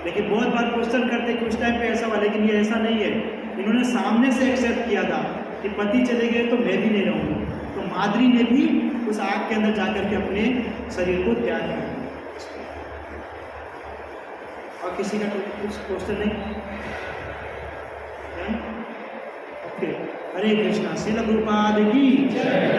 लेकिन बहुत बार क्वेश्चन करते कि उस टाइम पे ऐसा हुआ, लेकिन ये ऐसा नहीं है। इन्होंने सामने से एक्सेप्ट किया था कि पति चले गए तो मैं भी नहीं रहूँगी। तो माद्री ने भी उस आग के अंदर जाकर के अपने शरीर को त्याग किया। और किसी का कुछ क्वेश्चन नहीं? ओके, हरे कृष्णा। श्रील प्रभुपाद की जय।